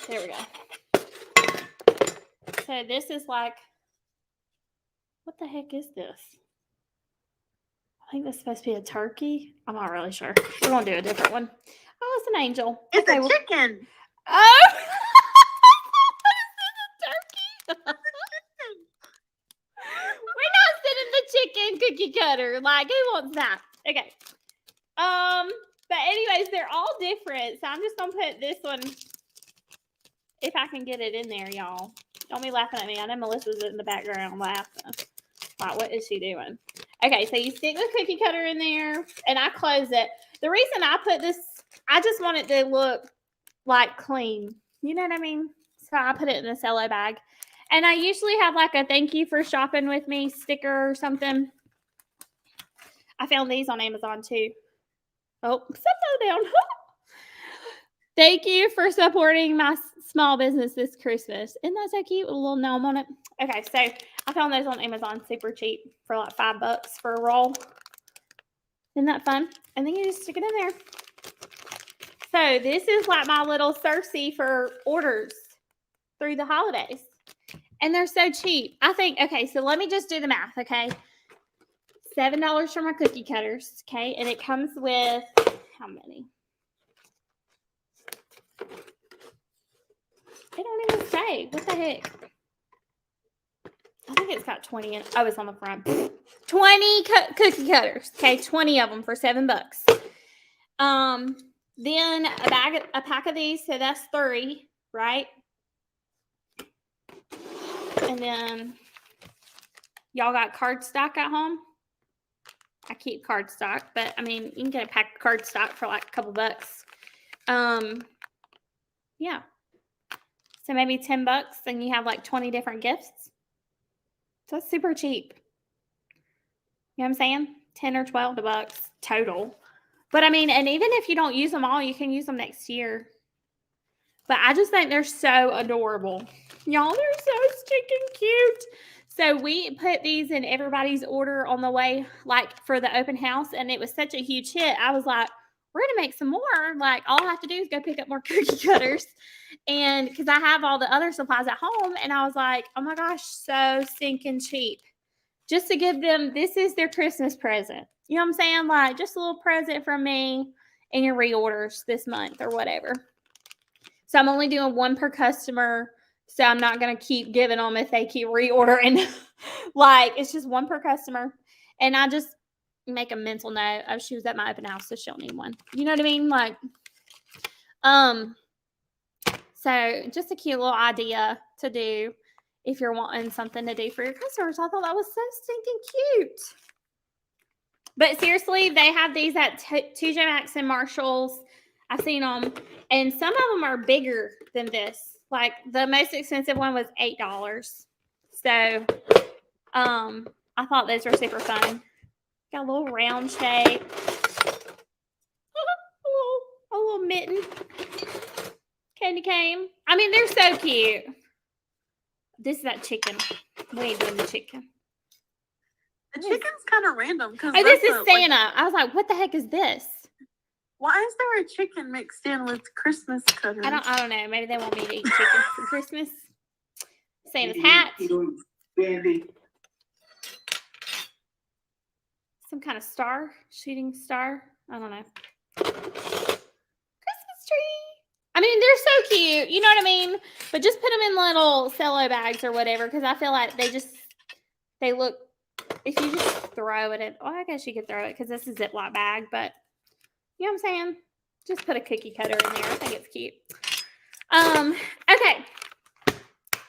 there we go. So this is like, what the heck is this? I think this is supposed to be a turkey. I'm not really sure. We're going to do a different one. Oh, it's an angel. It's Okay, a well- chicken. Oh! It's a turkey. We're not sending the chicken cookie cutter. Like, who wants that? Okay. But anyways, they're all different. So I'm just gonna put this one, if I can get it in there, y'all. Don't be laughing at me. I know Melissa's in the background laughing. Like, what is she doing? Okay, so you stick the cookie cutter in there, and I close it. The reason I put this, I just want it to look like clean. You know what I mean? So I put it in a cello bag. And I usually have like a thank you for shopping with me sticker or something. I found these on Amazon too. Oh, set those down. Thank you for supporting my small business this Christmas. Isn't that so cute with a little gnome on it? Okay, so I found those on Amazon super cheap for like $5 for a roll. Isn't that fun? And then you just stick it in there. So this is like my little Cersei for orders through the holidays. And they're so cheap. I think, okay, so let me just do the math, okay? $7 for my cookie cutters, okay? And it comes with, how many? They don't even say. What the heck? I think it's got 20 in it. Oh, it's on the front. 20 cookie cutters, okay? 20 of them for $7. Then a pack of these, so that's 3, right? And then y'all got cardstock at home? I keep cardstock, but I mean, you can get a pack of cardstock for like a couple bucks. Yeah. So maybe $10 and you have like 20 different gifts. So it's super cheap. You know what I'm saying? 10 or 12 bucks total. But I mean, and even if you don't use them all, you can use them next year. But I just think they're so adorable. Y'all, they're so stinking cute. So we put these in everybody's order on the way, like for the open house, and it was such a huge hit. I was like, we're going to make some more. Like, all I have to do is go pick up more cookie cutters. And because I have all the other supplies at home, and I was like, oh my gosh, so stinking cheap. Just to give them, this is their Christmas present. You know what I'm saying? Like, just a little present from me and your reorders this month or whatever. So I'm only doing one per customer. So I'm not going to keep giving them if they keep reordering. Like, it's just one per customer. And I just make a mental note. Oh, she was at my open house, so she'll need one. You know what I mean? Like, so just a cute little idea to do if you're wanting something to do for your customers. I thought that was so stinking cute. But seriously, they have these at TJ Maxx and Marshalls. I've seen them. And some of them are bigger than this. Like, the most expensive one was $8. So, I thought those were super fun. Got a little round shape. a little mitten. Candy cane. I mean, they're so cute. This is that chicken. We ain't doing the chicken. The chicken's kind of random. Oh, this is Santa. I was like, what the heck is this? Why is there a chicken mixed in with Christmas cutters? I don't know. Maybe they want me to eat chicken for Christmas. Santa's hat. Some kind of star, shooting star. I don't know. Christmas tree. I mean, they're so cute. You know what I mean? But just put them in little cello bags or whatever, because I feel like they look, if you just throw it in, I guess you could throw it because this is a Ziploc bag, but you know what I'm saying? Just put a cookie cutter in there. I think it's cute. Okay.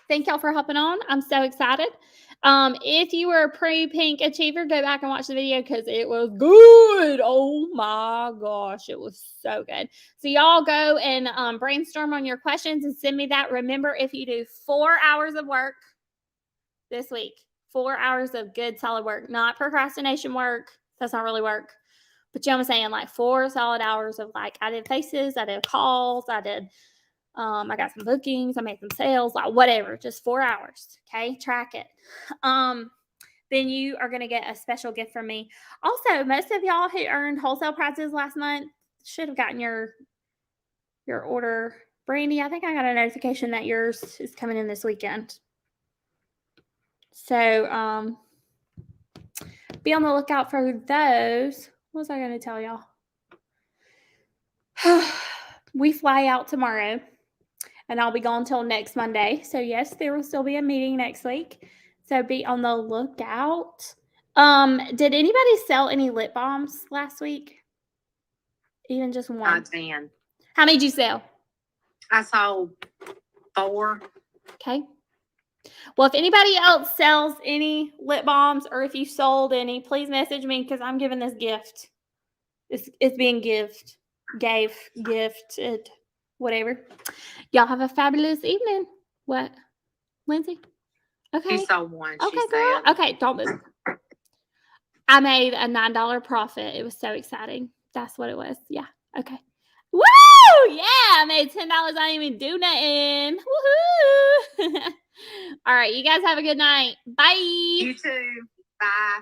Thank y'all for hopping on. I'm so excited. If you were a pre-pink achiever, go back and watch the video because it was good. Oh my gosh, it was so good. So y'all go and brainstorm on your questions and send me that. Remember, if you do 4 hours of work this week, 4 hours of good solid work, not procrastination work. That's not really work. But you know what I'm saying? Like 4 solid hours of, like, I did faces, I did calls, I got some bookings, I made some sales, like whatever, just 4 hours. Okay. Track it. Then you are going to get a special gift from me. Also, most of y'all who earned wholesale prices last month should have gotten your order. Brandy, I think I got a notification that yours is coming in this weekend. So, be on the lookout for those. What was I going to tell y'all? We fly out tomorrow, and I'll be gone till next Monday. So, yes, there will still be a meeting next week. So, be on the lookout. Did anybody sell any lip balms last week? Even just one? I did. How many did you sell? I sold 4. Okay. Well, if anybody else sells any lip balms or if you sold any, please message me because I'm giving this gift. It's being gifted, whatever. Y'all have a fabulous evening. What? Lindsay? Okay. She sold 1. Okay, She girl. said. Okay, don't move. I made a $9 profit. It was so exciting. That's what it was. Yeah. Okay. Woo! Yeah, I made $10. I didn't even do nothing. Woohoo! All right, you guys have a good night. Bye. You too. Bye.